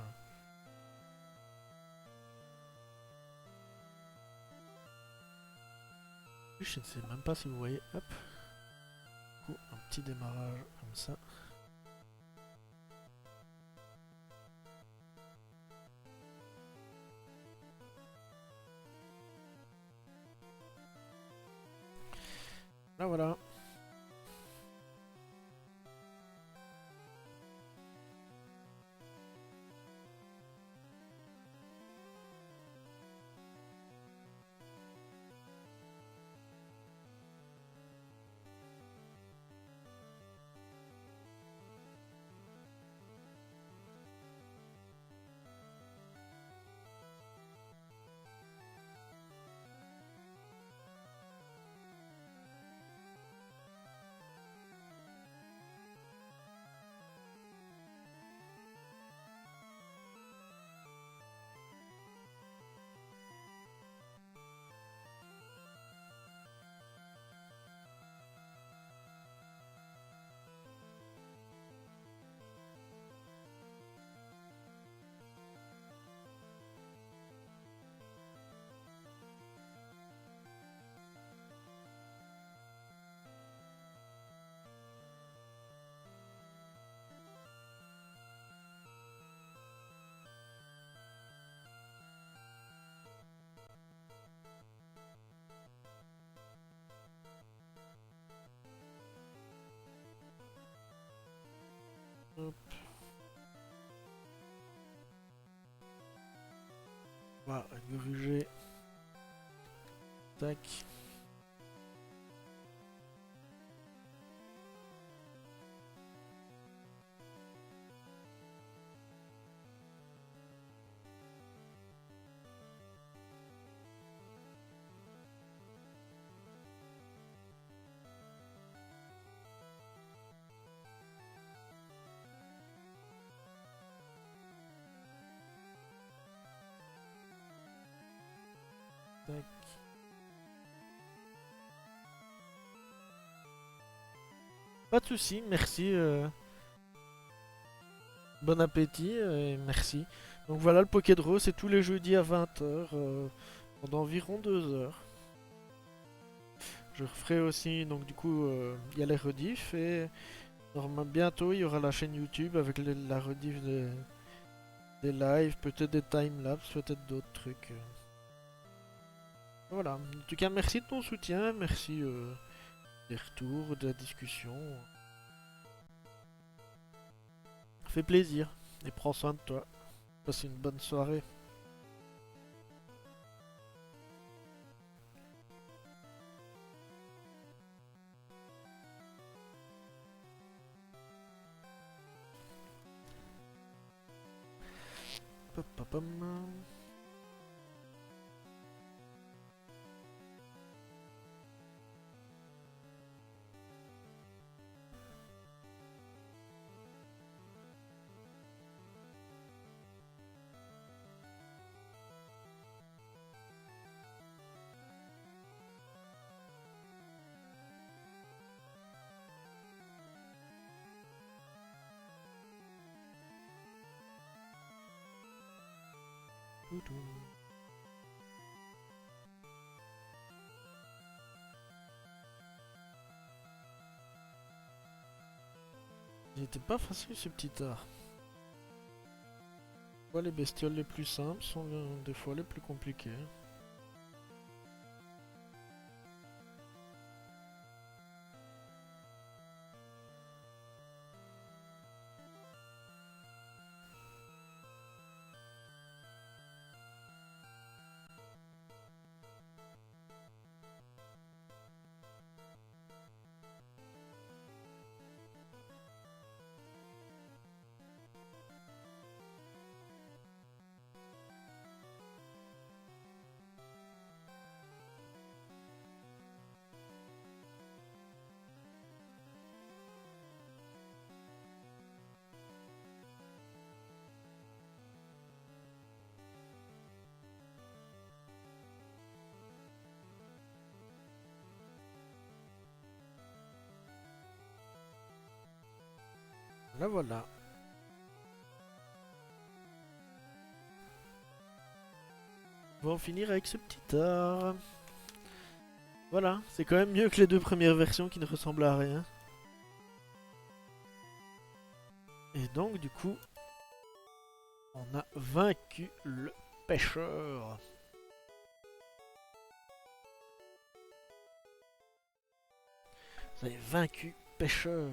Je ne sais même pas si vous voyez. Hop. Un petit démarrage comme ça. Là voilà. Hop. Voilà, gruger. Tac. Tac. Pas de soucis, merci. Bon appétit et merci. Donc voilà, le Pokédraw, c'est tous les jeudis à 20 h pendant environ 2 heures. Je referai aussi, donc du coup, il y a les rediffs et normalement bientôt il y aura la chaîne YouTube avec la rediff des lives, peut-être des timelapses, peut-être d'autres trucs. Voilà, en tout cas merci de ton soutien, merci des retours, de la discussion. Ça fait plaisir et prends soin de toi. Passe une bonne soirée. Papapam. Toutou. Il était pas facile ce petit art. Les bestioles les plus simples sont des fois les plus compliquées. Là voilà. On va en finir avec ce petit art. Voilà, c'est quand même mieux que les deux premières versions qui ne ressemblent à rien. Et donc du coup, on a vaincu le pêcheur. Vous avez vaincu pêcheur.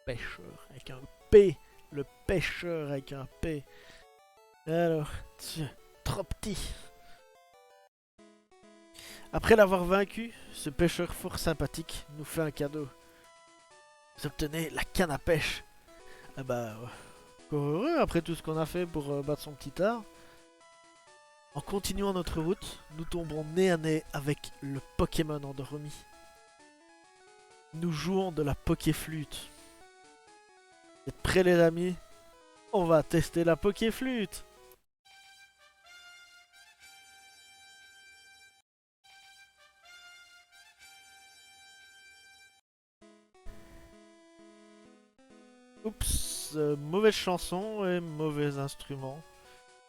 Pêcheur avec un P. Le pêcheur avec un P. Alors, tiens, trop petit. Après l'avoir vaincu, ce pêcheur fort sympathique nous fait un cadeau. Vous obtenez la canne à pêche. Ah bah, encore heureux après tout ce qu'on a fait pour battre son petit art. En continuant notre route, nous tomberons nez à nez avec le Pokémon endormi. Nous jouons de la Pokéflûte. Vous êtes prêts les amis? On va tester la Pokéflûte. Oups, mauvaise chanson et mauvais instrument.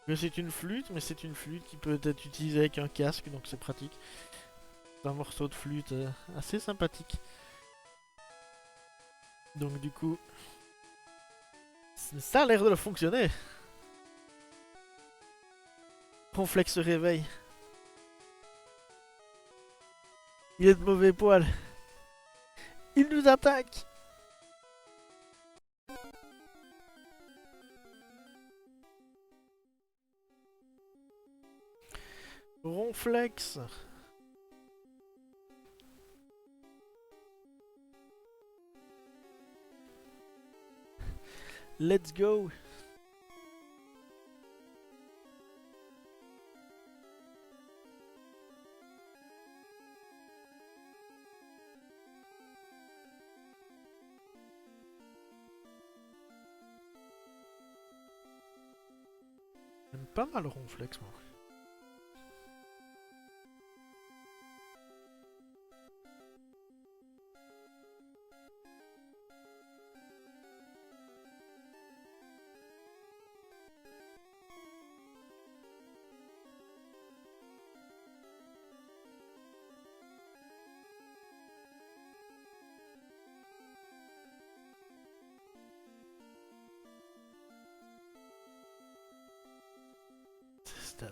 C'est une flûte, mais c'est une flûte qui peut être utilisée avec un casque, donc c'est pratique. C'est un morceau de flûte assez sympathique. Donc du coup, ça a l'air de fonctionner. Ronflex se réveille. Il est de mauvais poil. Il nous attaque. Ronflex. Let's go. J'aime pas mal Ronflex, moi. Stan.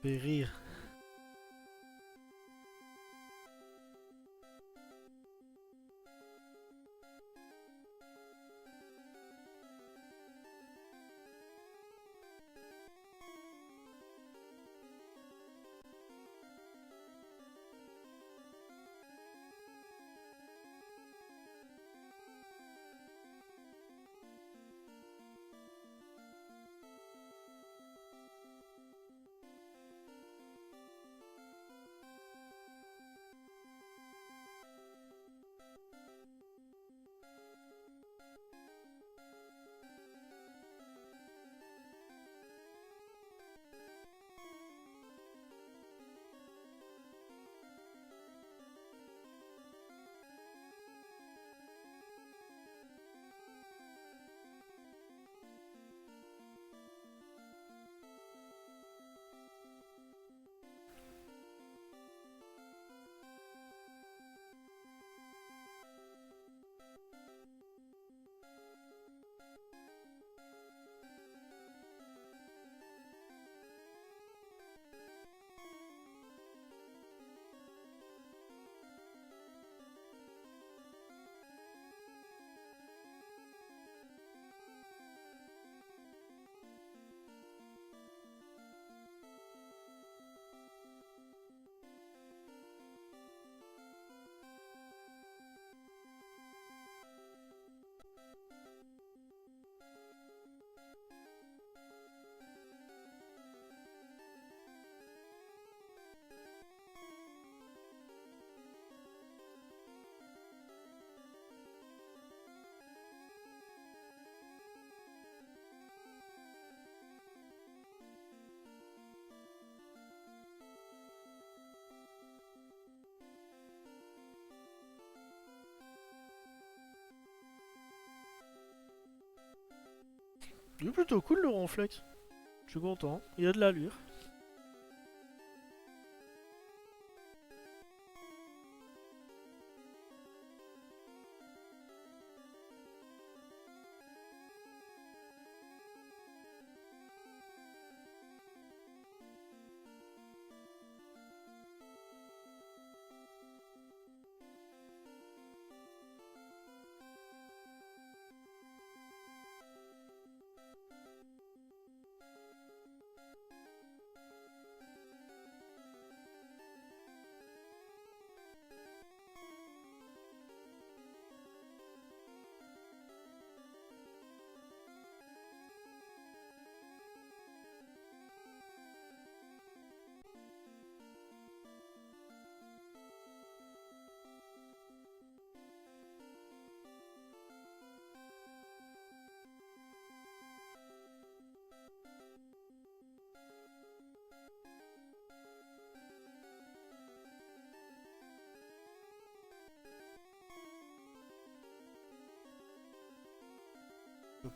Fait rire. Il est plutôt cool le Ronflex. Je suis content. Il a de l'allure.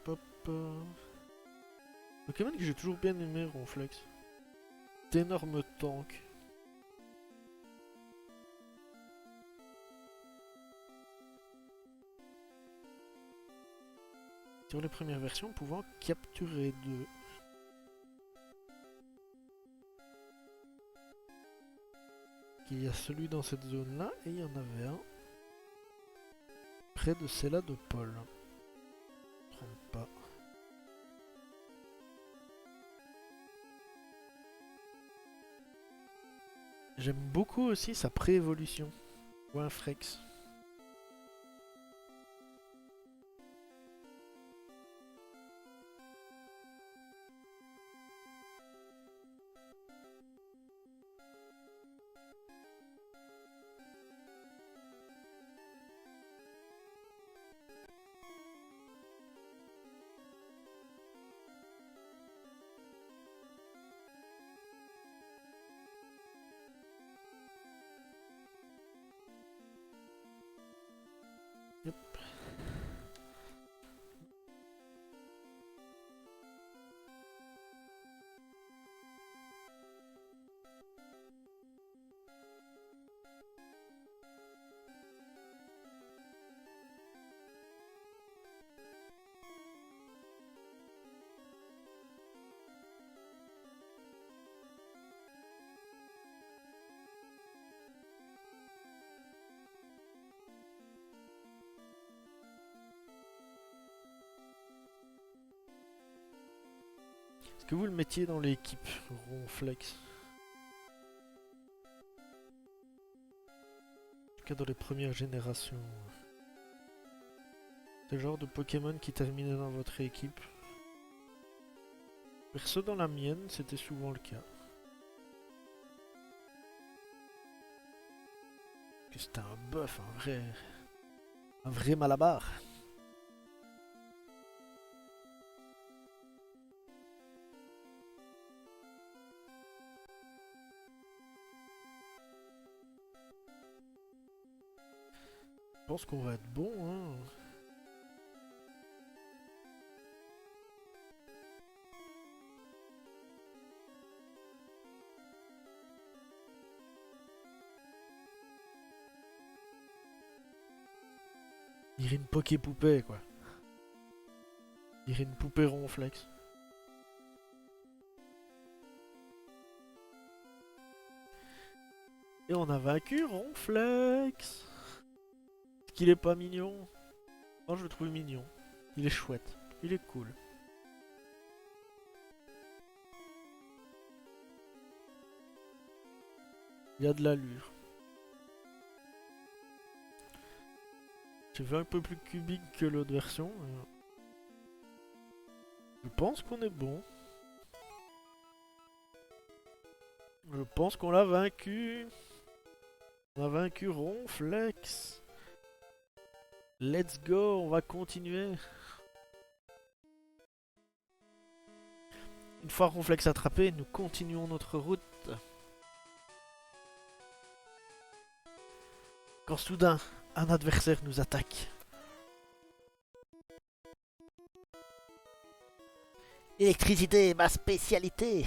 Hop, hop, Pokémon que j'ai toujours bien aimé, Ronflex. D'énormes tanks. Sur les premières versions, pouvant capturer deux. Il y a celui dans cette zone-là, et il y en avait un près de celle-là de Paul. Je ne me trompe pas. J'aime beaucoup aussi sa pré-évolution. Ou un Frex. Yep. Est-ce que vous le mettiez dans l'équipe Ronflex? En tout cas dans les premières générations. C'est le genre de Pokémon qui terminait dans votre équipe. Perso dans la mienne, c'était souvent le cas. C'était un buff, un vrai Malabar. Je pense qu'on va être bon, hein. Il dirait une Poké-poupée, quoi. Il dirait une poupée Ronflex. Et on a vaincu Ronflex. Est-ce qu'il est pas mignon? Non, je le trouve mignon. Il est chouette. Il est cool. Il y a de l'allure. J'ai vu un peu plus cubique que l'autre version. Je pense qu'on est bon. Je pense qu'on l'a vaincu. On a vaincu Ronflex. Let's go, on va continuer. Une fois Ronflex attrapé, nous continuons notre route. Quand soudain, un adversaire nous attaque. Électricité, ma spécialité.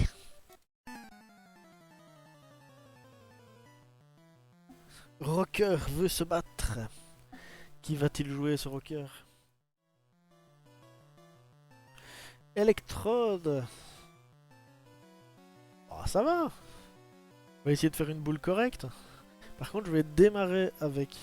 Rocker veut se battre. Qui va-t-il jouer ce Rocker? Électrode. Oh, ça va. On va essayer de faire une boule correcte. Par contre, je vais démarrer avec.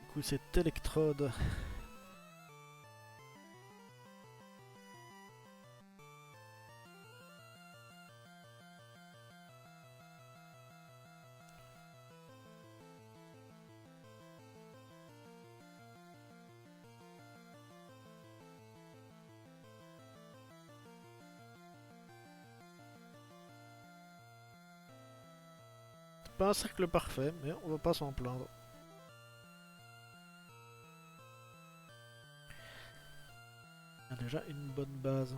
Du coup, c'est électrode. Pas un cercle parfait, mais on va pas s'en plaindre. Il y a déjà une bonne base.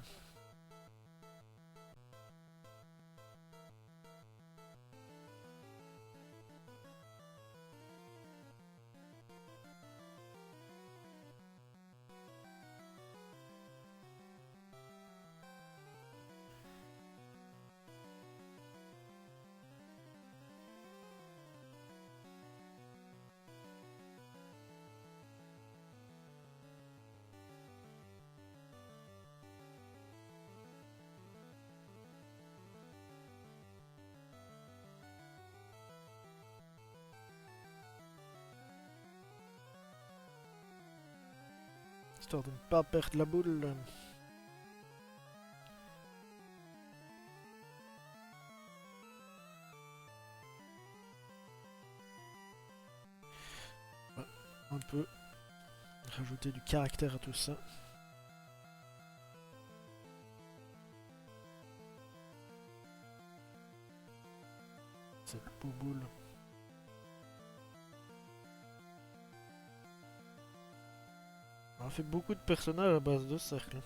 Histoire de ne pas perdre la boule. Ouais, un peu. Rajouter du caractère à tout ça. Cette bouboule. On a fait beaucoup de personnages à base de cercles.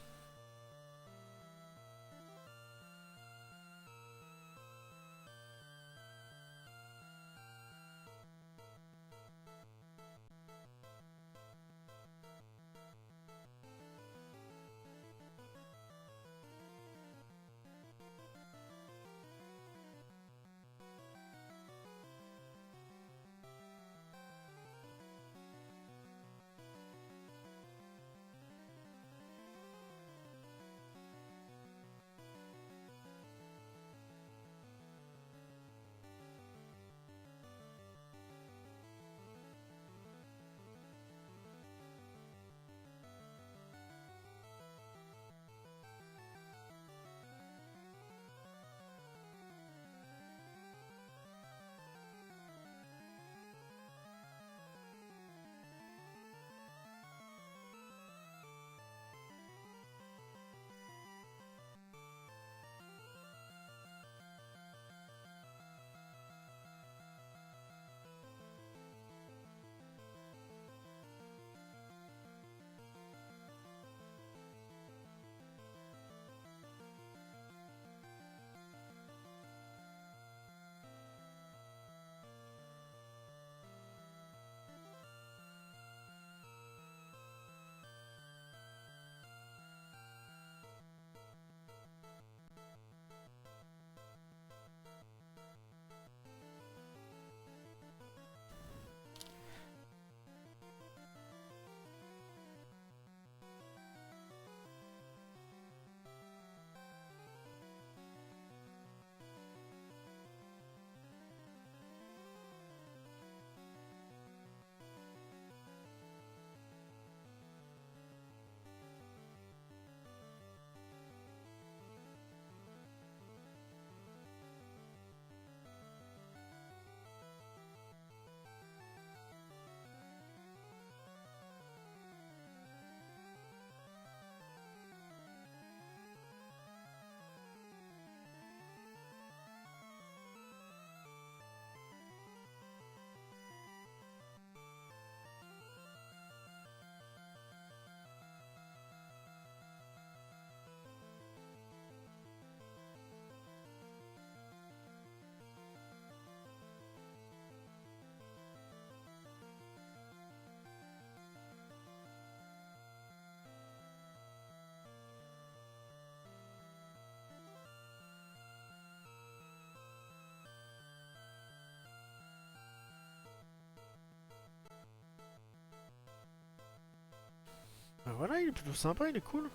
Ben voilà, il est plutôt sympa, il est cool.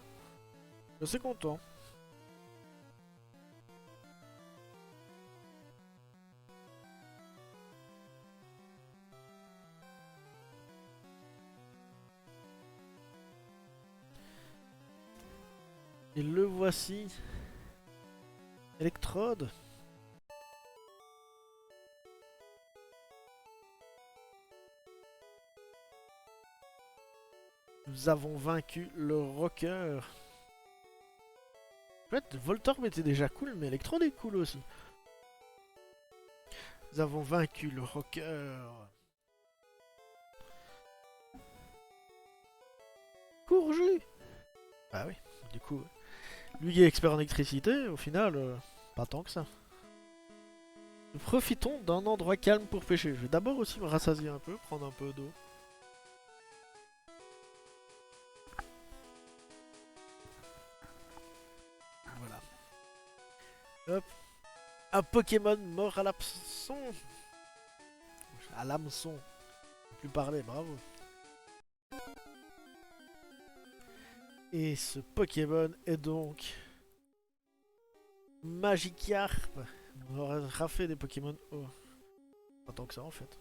Je suis content. Et le voici. Electrode. Nous avons vaincu le rocker. En fait, Voltorb était déjà cool, mais Electrode est cool aussi. Nous avons vaincu le rocker. Courju. Bah oui, du coup, lui qui est expert en électricité, au final, pas tant que ça. Nous profitons d'un endroit calme pour pêcher. Je vais d'abord aussi me rassasier un peu, prendre un peu d'eau. Voilà. Hop. Un Pokémon mort à l'hameçon. À l'hameçon. Je peux plus parler, bravo. Et ce Pokémon est donc Magikarp. On aura fait des Pokémon. Oh. Pas tant que ça en fait.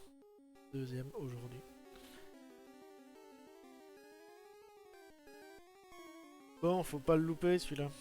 Deuxième aujourd'hui. Bon, faut pas le louper celui-là.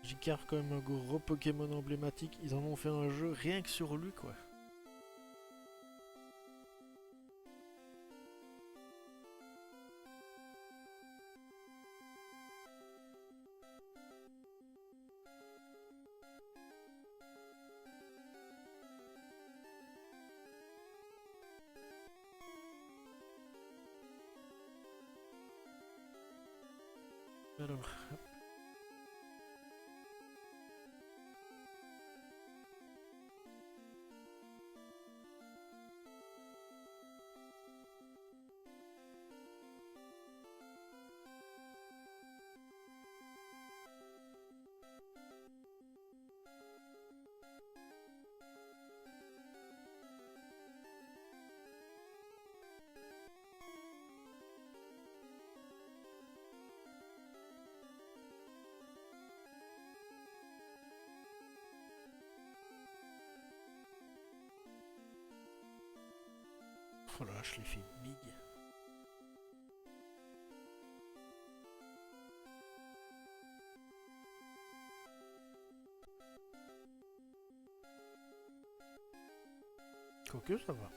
Jicar quand même un gros Pokémon emblématique. Ils en ont fait un jeu rien que sur lui quoi. Alors, oh là, je l'ai fait big. Quoique ça va.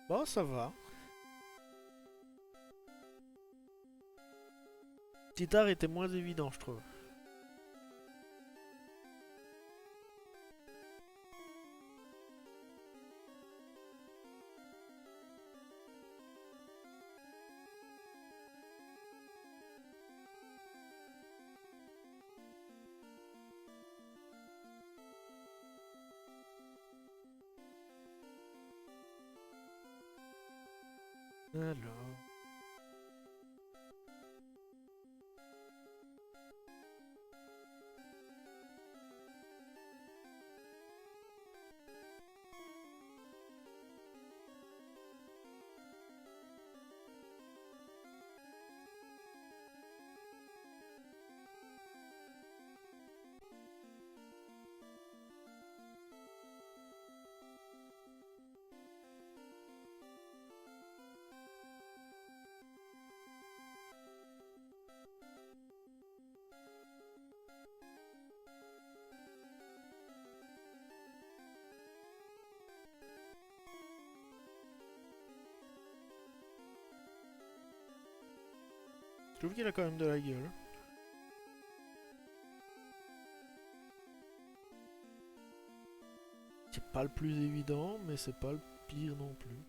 Bon, ça va. Titar était moins évident, je trouve. Alors... Je trouve qu'il a quand même de la gueule. C'est pas le plus évident, mais c'est pas le pire non plus.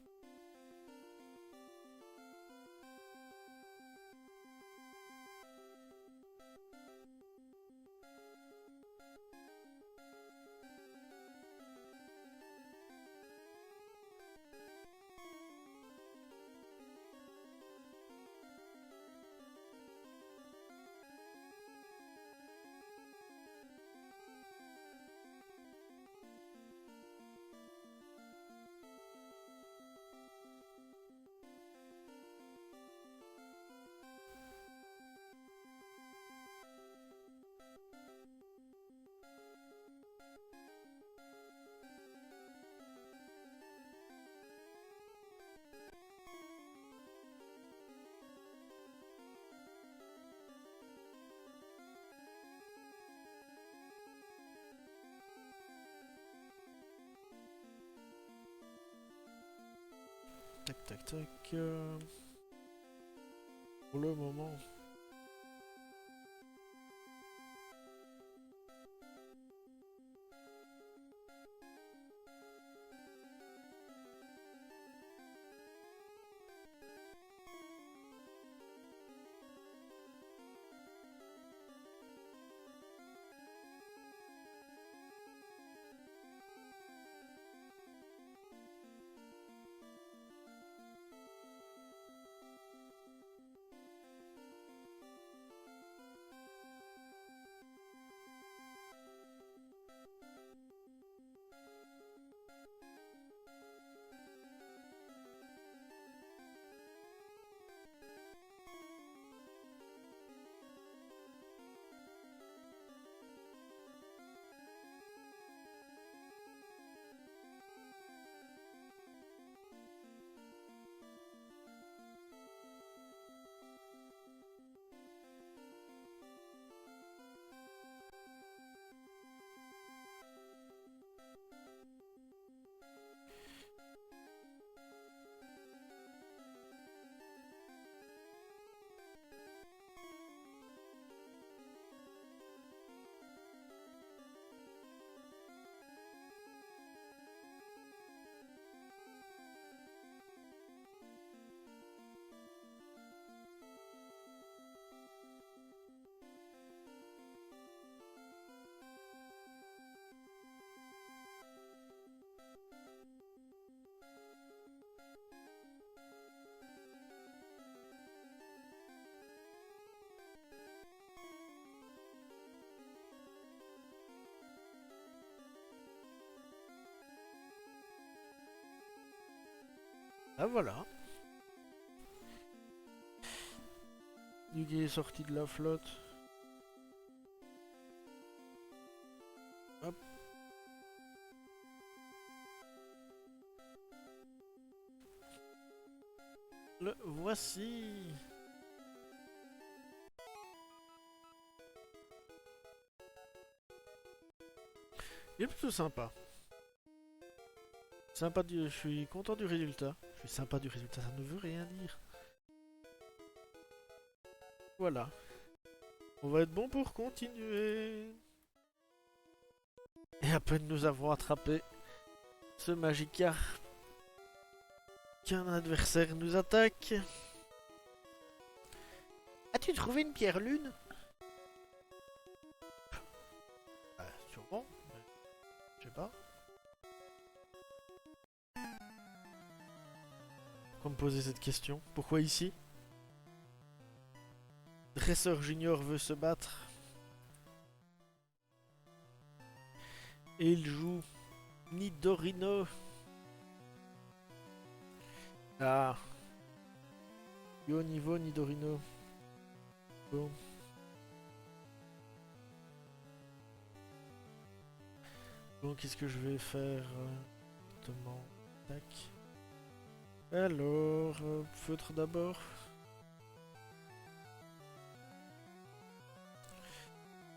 Tac, tac, tac. Pour le moment. Ah voilà. Yugi est sorti de la flotte. Hop. Le voici. Il est plutôt sympa. Je suis content du résultat. Je suis sympa du résultat, ça ne veut rien dire. Voilà. On va être bon pour continuer. Et à peine nous avons attrapé ce Magikarp qu'un adversaire nous attaque. As-tu trouvé une pierre lune? Sûrement. Je sais pas. Pourquoi me poser cette question? Pourquoi ici? Dresseur Junior veut se battre. Et il joue Nidorino. Ah. Yo niveau Nidorino. Bon. Bon, qu'est-ce que je vais faire exactement? Tac. Alors, feutre d'abord.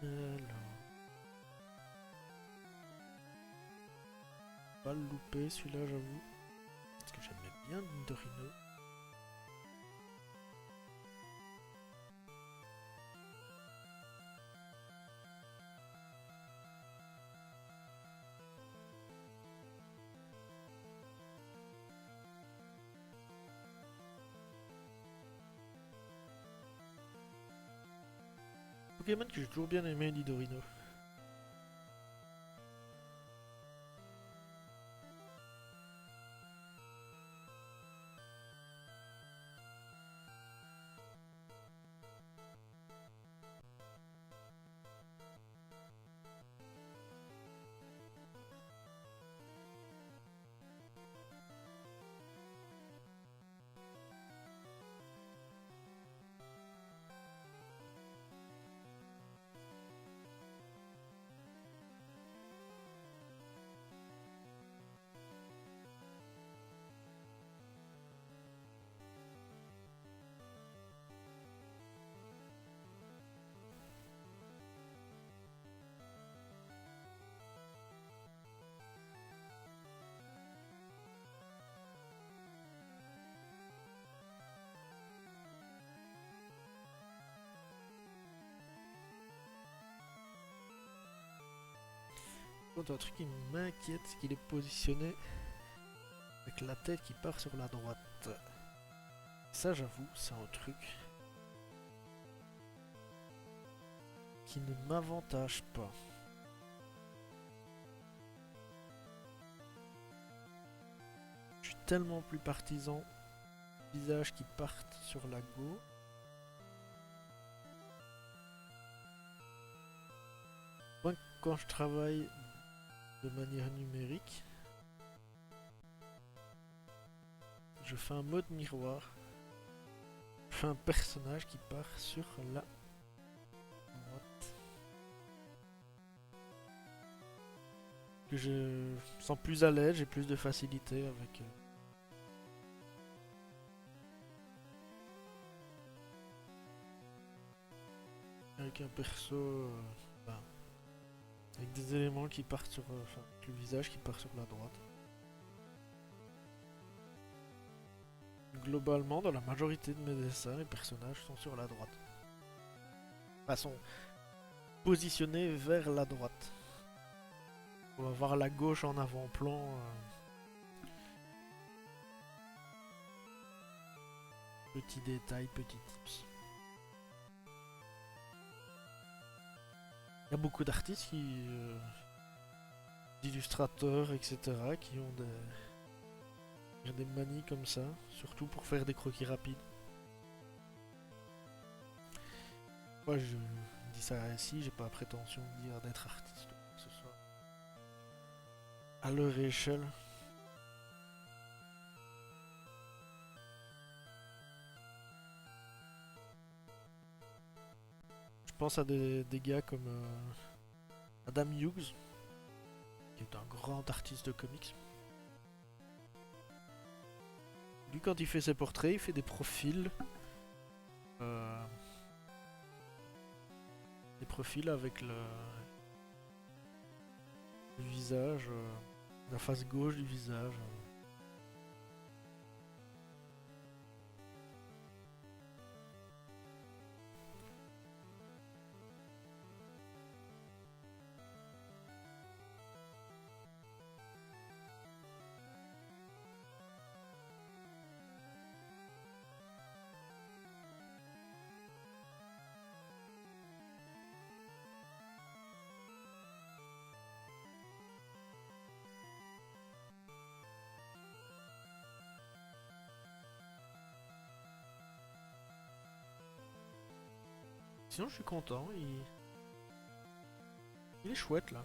Alors. Pas le louper celui-là, j'avoue. Parce que j'aimais bien Nidorino. Pokémon que j'ai toujours bien aimé, Nidorino. Contre, un truc qui m'inquiète, c'est qu'il est positionné avec la tête qui part sur la droite. Ça, j'avoue, c'est un truc qui ne m'avantage pas. Je suis tellement plus partisan de visages qui partent sur la gauche. Moi, quand je travaille de manière numérique, je fais un mode miroir. Je fais un personnage qui part sur la droite. Que je me sens plus à l'aise, j'ai plus de facilité avec. Avec un perso. Ben, avec des éléments qui partent sur. Enfin, avec le visage qui part sur la droite. Globalement, dans la majorité de mes dessins, les personnages sont sur la droite. Enfin, sont positionnés vers la droite. On va voir la gauche en avant-plan. Petit détail, petit tips. Il y a beaucoup d'artistes d'illustrateurs, etc., qui ont des manies comme ça, surtout pour faire des croquis rapides. Moi, je dis ça ici, j'ai pas prétention de dire d'être artiste ou quoi que ce soit. À leur échelle. Je pense à des gars comme Adam Hughes, qui est un grand artiste de comics. Lui, quand il fait ses portraits, il fait des profils. Des profils avec le visage, la face gauche du visage. Sinon, je suis content. Il est chouette là.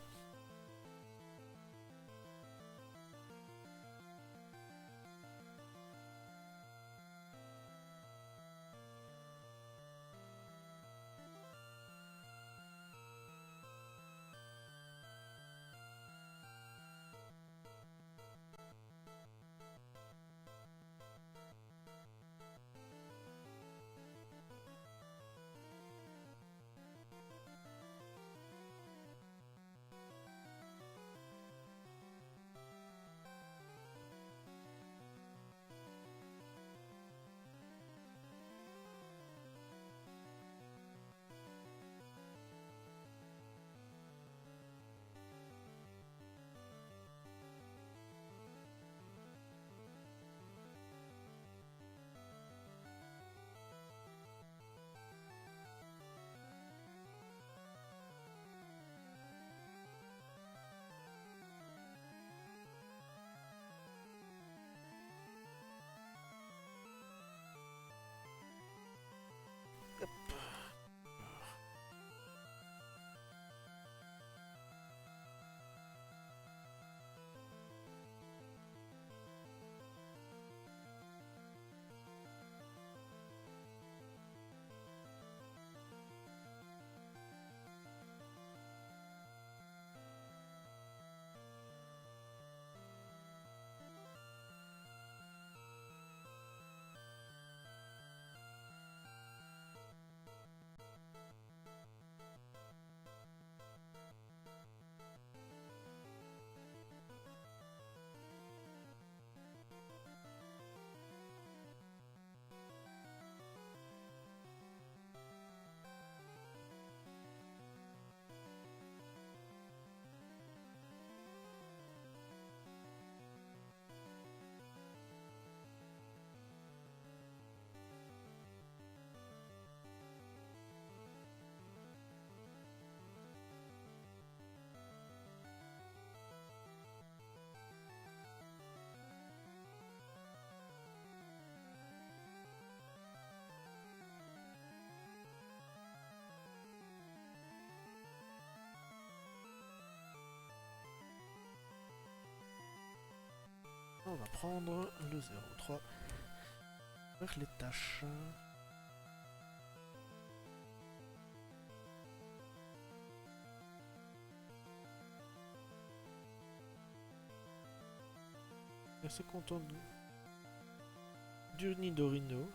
On va prendre le 03. Faire les tâches. Assez content du Nidorino.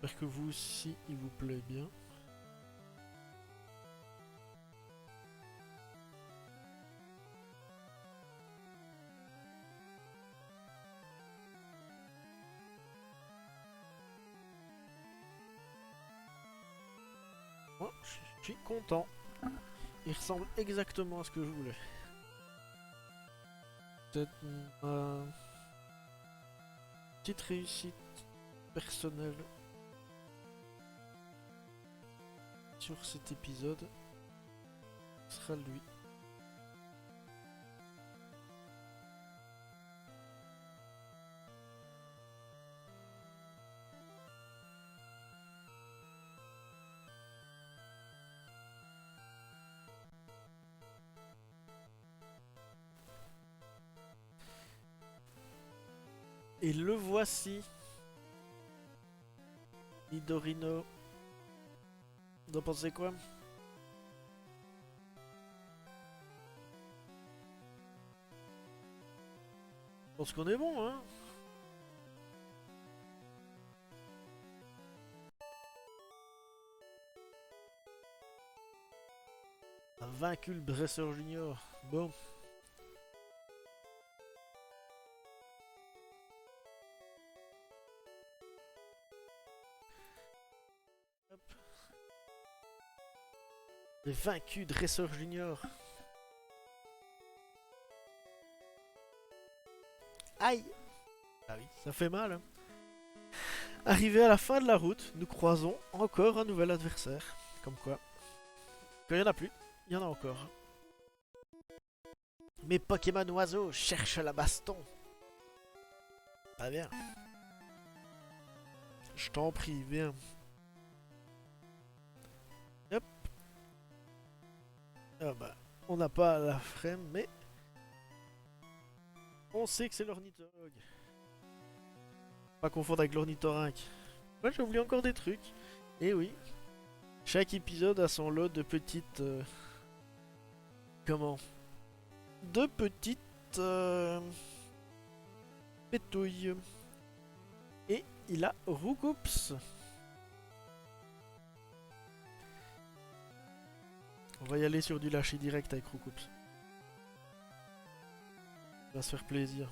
J'espère que vous aussi, il vous plaît bien. Moi, je suis content. Il ressemble exactement à ce que je voulais. Peut-être une petite réussite personnelle sur cet épisode sera lui. Et le voici. Nidorino. Vous en pensez quoi? Je pense qu'on est bon, hein? A vaincu le dresseur junior. Bon. Hop. Les vaincus dresseur junior. Aïe! Ah oui, ça fait mal. Hein. Arrivé à la fin de la route, nous croisons encore un nouvel adversaire. Comme quoi, quand il n'y en a plus, il y en a encore. Mes Pokémon oiseaux cherchent la baston. Ah bien. Je t'en prie, viens. Hop. Ah bah, on n'a pas la frame, mais on sait que c'est l'ornithologue. Pas confondre avec l'ornithorynque. Moi j'ai oublié encore des trucs. Et oui, chaque épisode a son lot de petites... comment? De petites... pétouilles. Et il a Roucoups. On va y aller sur du lâcher direct avec Roucoups. On va se faire plaisir.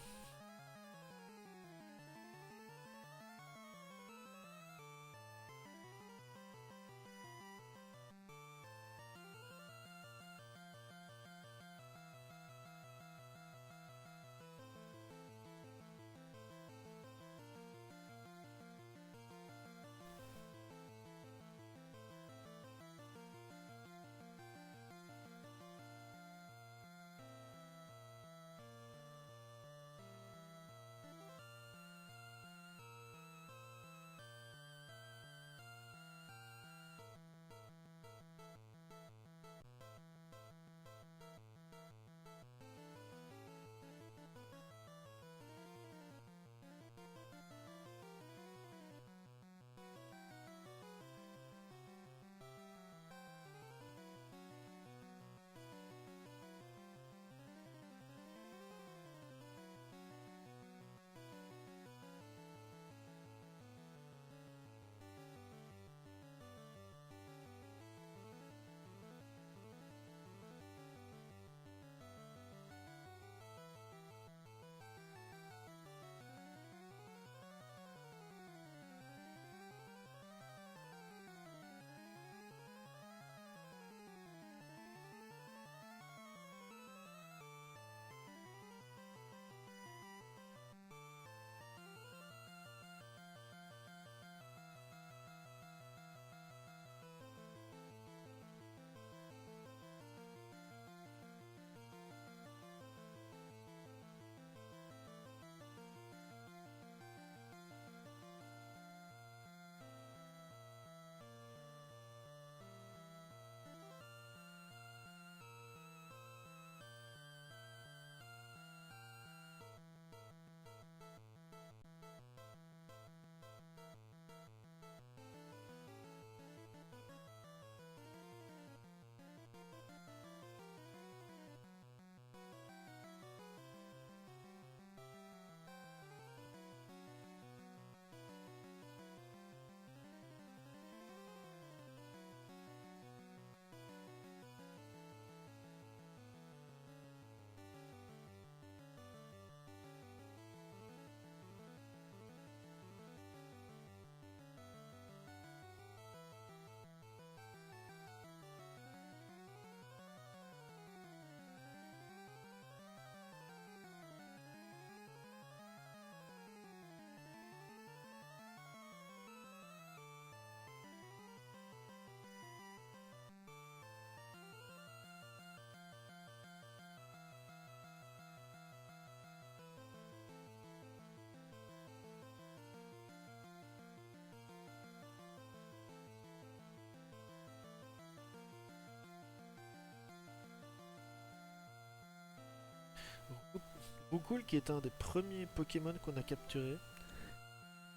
Roucoule qui est un des premiers Pokémon qu'on a capturé,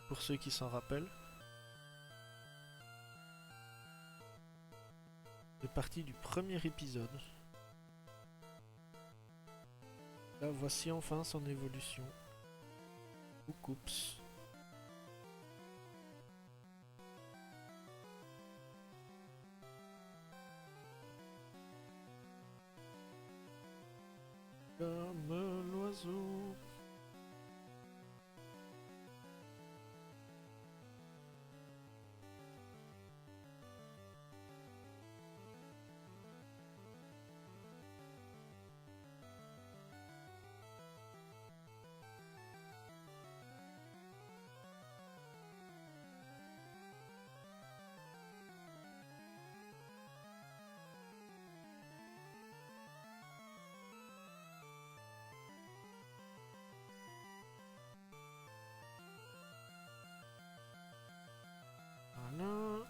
pour ceux qui s'en rappellent. C'est parti du premier épisode. Là, voici enfin son évolution. Roucoups. Comme l'oiseau. Voilà.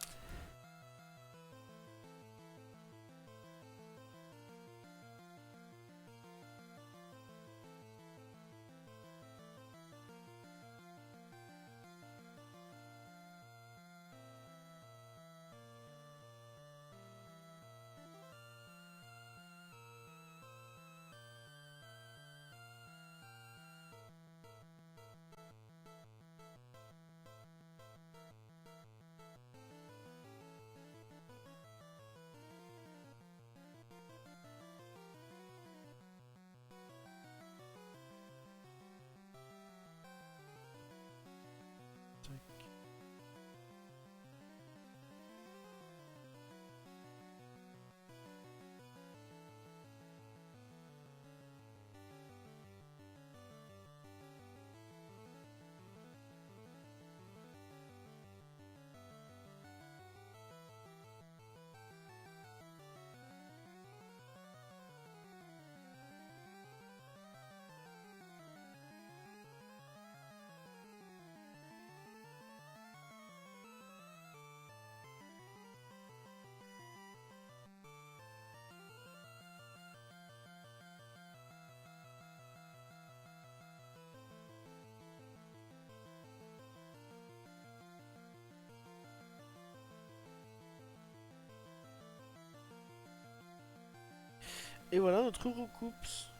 Et voilà notre Roucoups.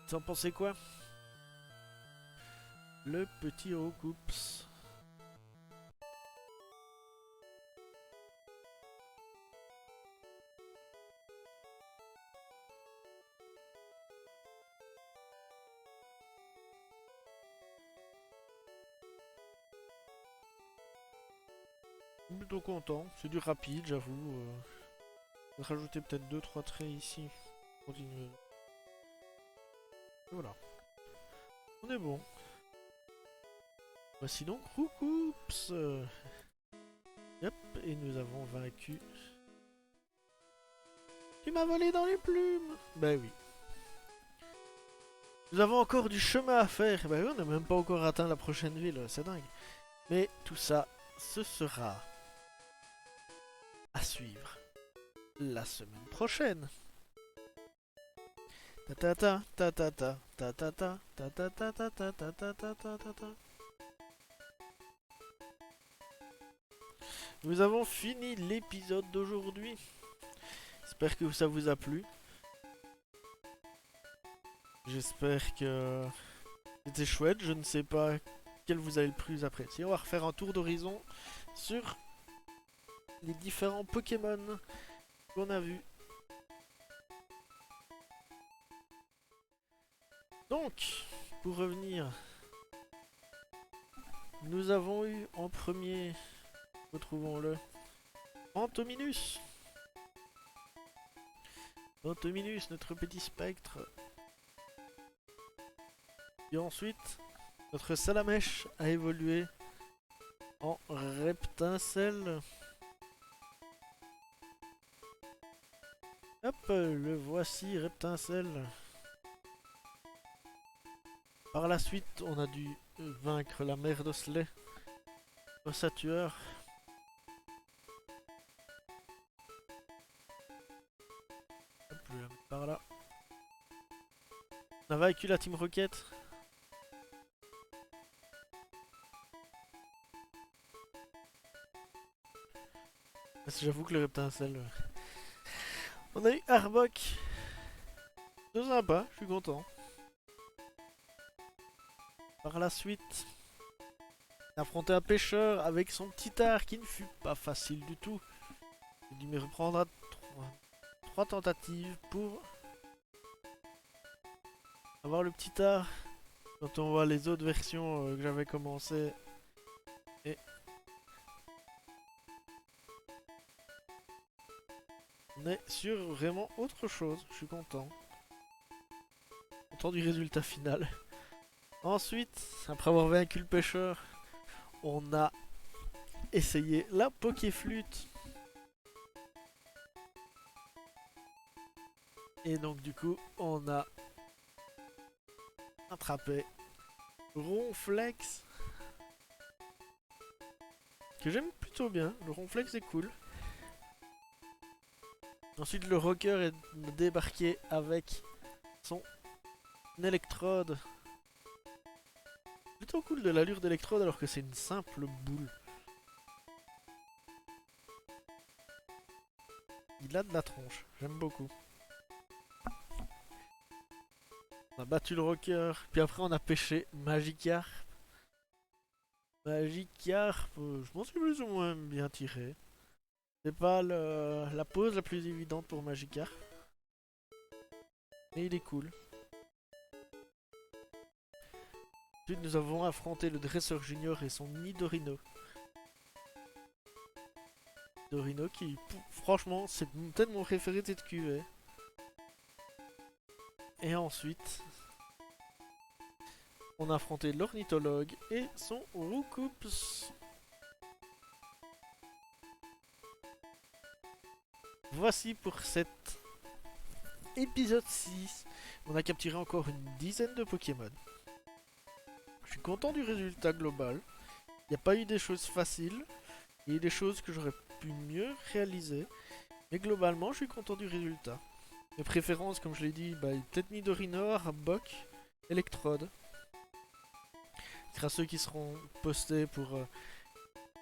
Vous en pensez quoi? Le petit Roucoups. Plutôt content, c'est du rapide, j'avoue. Rajouter peut-être 2-3 traits ici. Continuer. Et voilà. On est bon. Voici donc Roucoups. Yep, et nous avons vaincu. Tu m'as volé dans les plumes. Bah oui. Nous avons encore du chemin à faire. Bah oui, on n'a même pas encore atteint la prochaine ville, c'est dingue. Mais tout ça, ce sera à suivre la semaine prochaine. Ta ta ta ta ta ta ta ta ta ta ta ta ta ta ta ta ta ta ta. Nous avons fini l'épisode d'aujourd'hui. J'espère que ça vous a plu. J'espère que c'était chouette. Je ne sais pas quel vous avez le plus apprécié. On va refaire un tour d'horizon sur les différents Pokémon qu'on a vus. Donc, pour revenir, nous avons eu en premier, retrouvons-le, Antominus. Antominus, notre petit spectre. Et ensuite, notre Salamèche a évolué en Reptincelle. Hop, le voici, Reptincelle. Par la suite, on a dû vaincre la mère d'Osley, Ossatueur. Je vais la mettre par là. On a vaincu la Team Rocket. J'avoue que le reptincelle. On a eu Arbok. C'est sympa, je suis content. Par la suite, on a affronté un pêcheur avec son petit art qui ne fut pas facile du tout. Il dit me reprendra 3 tentatives pour avoir le petit art. Quand on voit les autres versions que j'avais commencé. Et on est sur vraiment autre chose. Je suis content. Content du résultat final. Ensuite, après avoir vaincu le pêcheur, on a essayé la Pokéflûte. Et donc du coup, on a attrapé Ronflex. Que j'aime plutôt bien, le Ronflex est cool. Ensuite le Rocker est débarqué avec son électrode. Plutôt cool de l'allure d'électrode alors que c'est une simple boule. Il a de la tronche, j'aime beaucoup. On a battu le Rocker, puis après on a pêché Magikarp. Magikarp, je m'en suis plus ou moins bien tiré. C'est pas la pose la plus évidente pour Magikarp. Mais il est cool. Ensuite nous avons affronté le dresseur junior et son Nidorino. Nidorino qui, franchement, c'est peut-être mon préféré de cette cuvée. Et ensuite, on a affronté l'ornithologue et son Roucoups. Voici pour cet épisode 6. On a capturé encore une dizaine de Pokémon. Je suis content du résultat global. Il n'y a pas eu des choses faciles. Il y a eu des choses que j'aurais pu mieux réaliser. Mais globalement, je suis content du résultat. Mes préférences, comme je l'ai dit, peut-être Nidorino, Arbok, Electrode. Ce sera ceux qui seront postés pour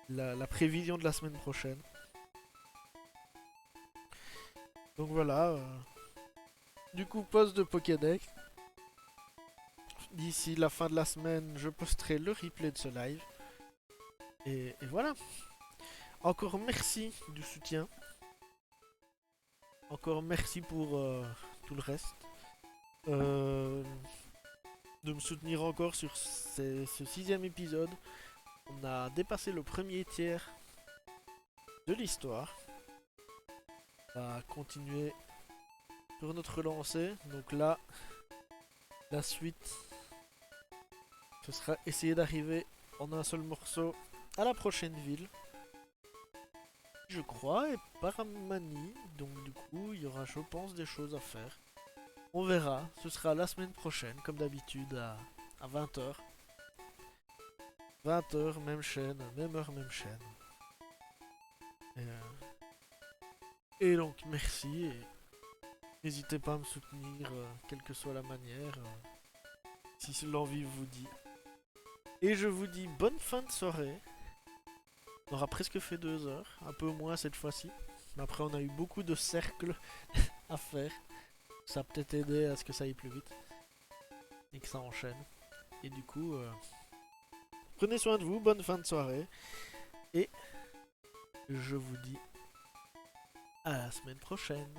la prévision de la semaine prochaine. Donc voilà. Du coup, poste de Pokédex. D'ici la fin de la semaine, je posterai le replay de ce live. Et voilà. Encore merci du soutien. Encore merci pour tout le reste. De me soutenir encore sur ce 6ème épisode. On a dépassé le premier tiers de l'histoire. On va continuer sur notre lancée. Donc là, la suite, ce sera essayer d'arriver en un seul morceau à la prochaine ville. Je crois, et Paramani. Donc du coup, il y aura, je pense, des choses à faire. On verra. Ce sera la semaine prochaine, comme d'habitude, à 20h. 20h, même chaîne, même heure, même chaîne. Et donc, merci. Et n'hésitez pas à me soutenir, quelle que soit la manière, si l'envie vous dit. Et je vous dis bonne fin de soirée. On aura presque fait 2 heures, un peu moins cette fois-ci. Mais après, on a eu beaucoup de cercles à faire. Ça a peut-être aidé à ce que ça aille plus vite. Et que ça enchaîne. Et du coup, prenez soin de vous, bonne fin de soirée. Et je vous dis à la semaine prochaine.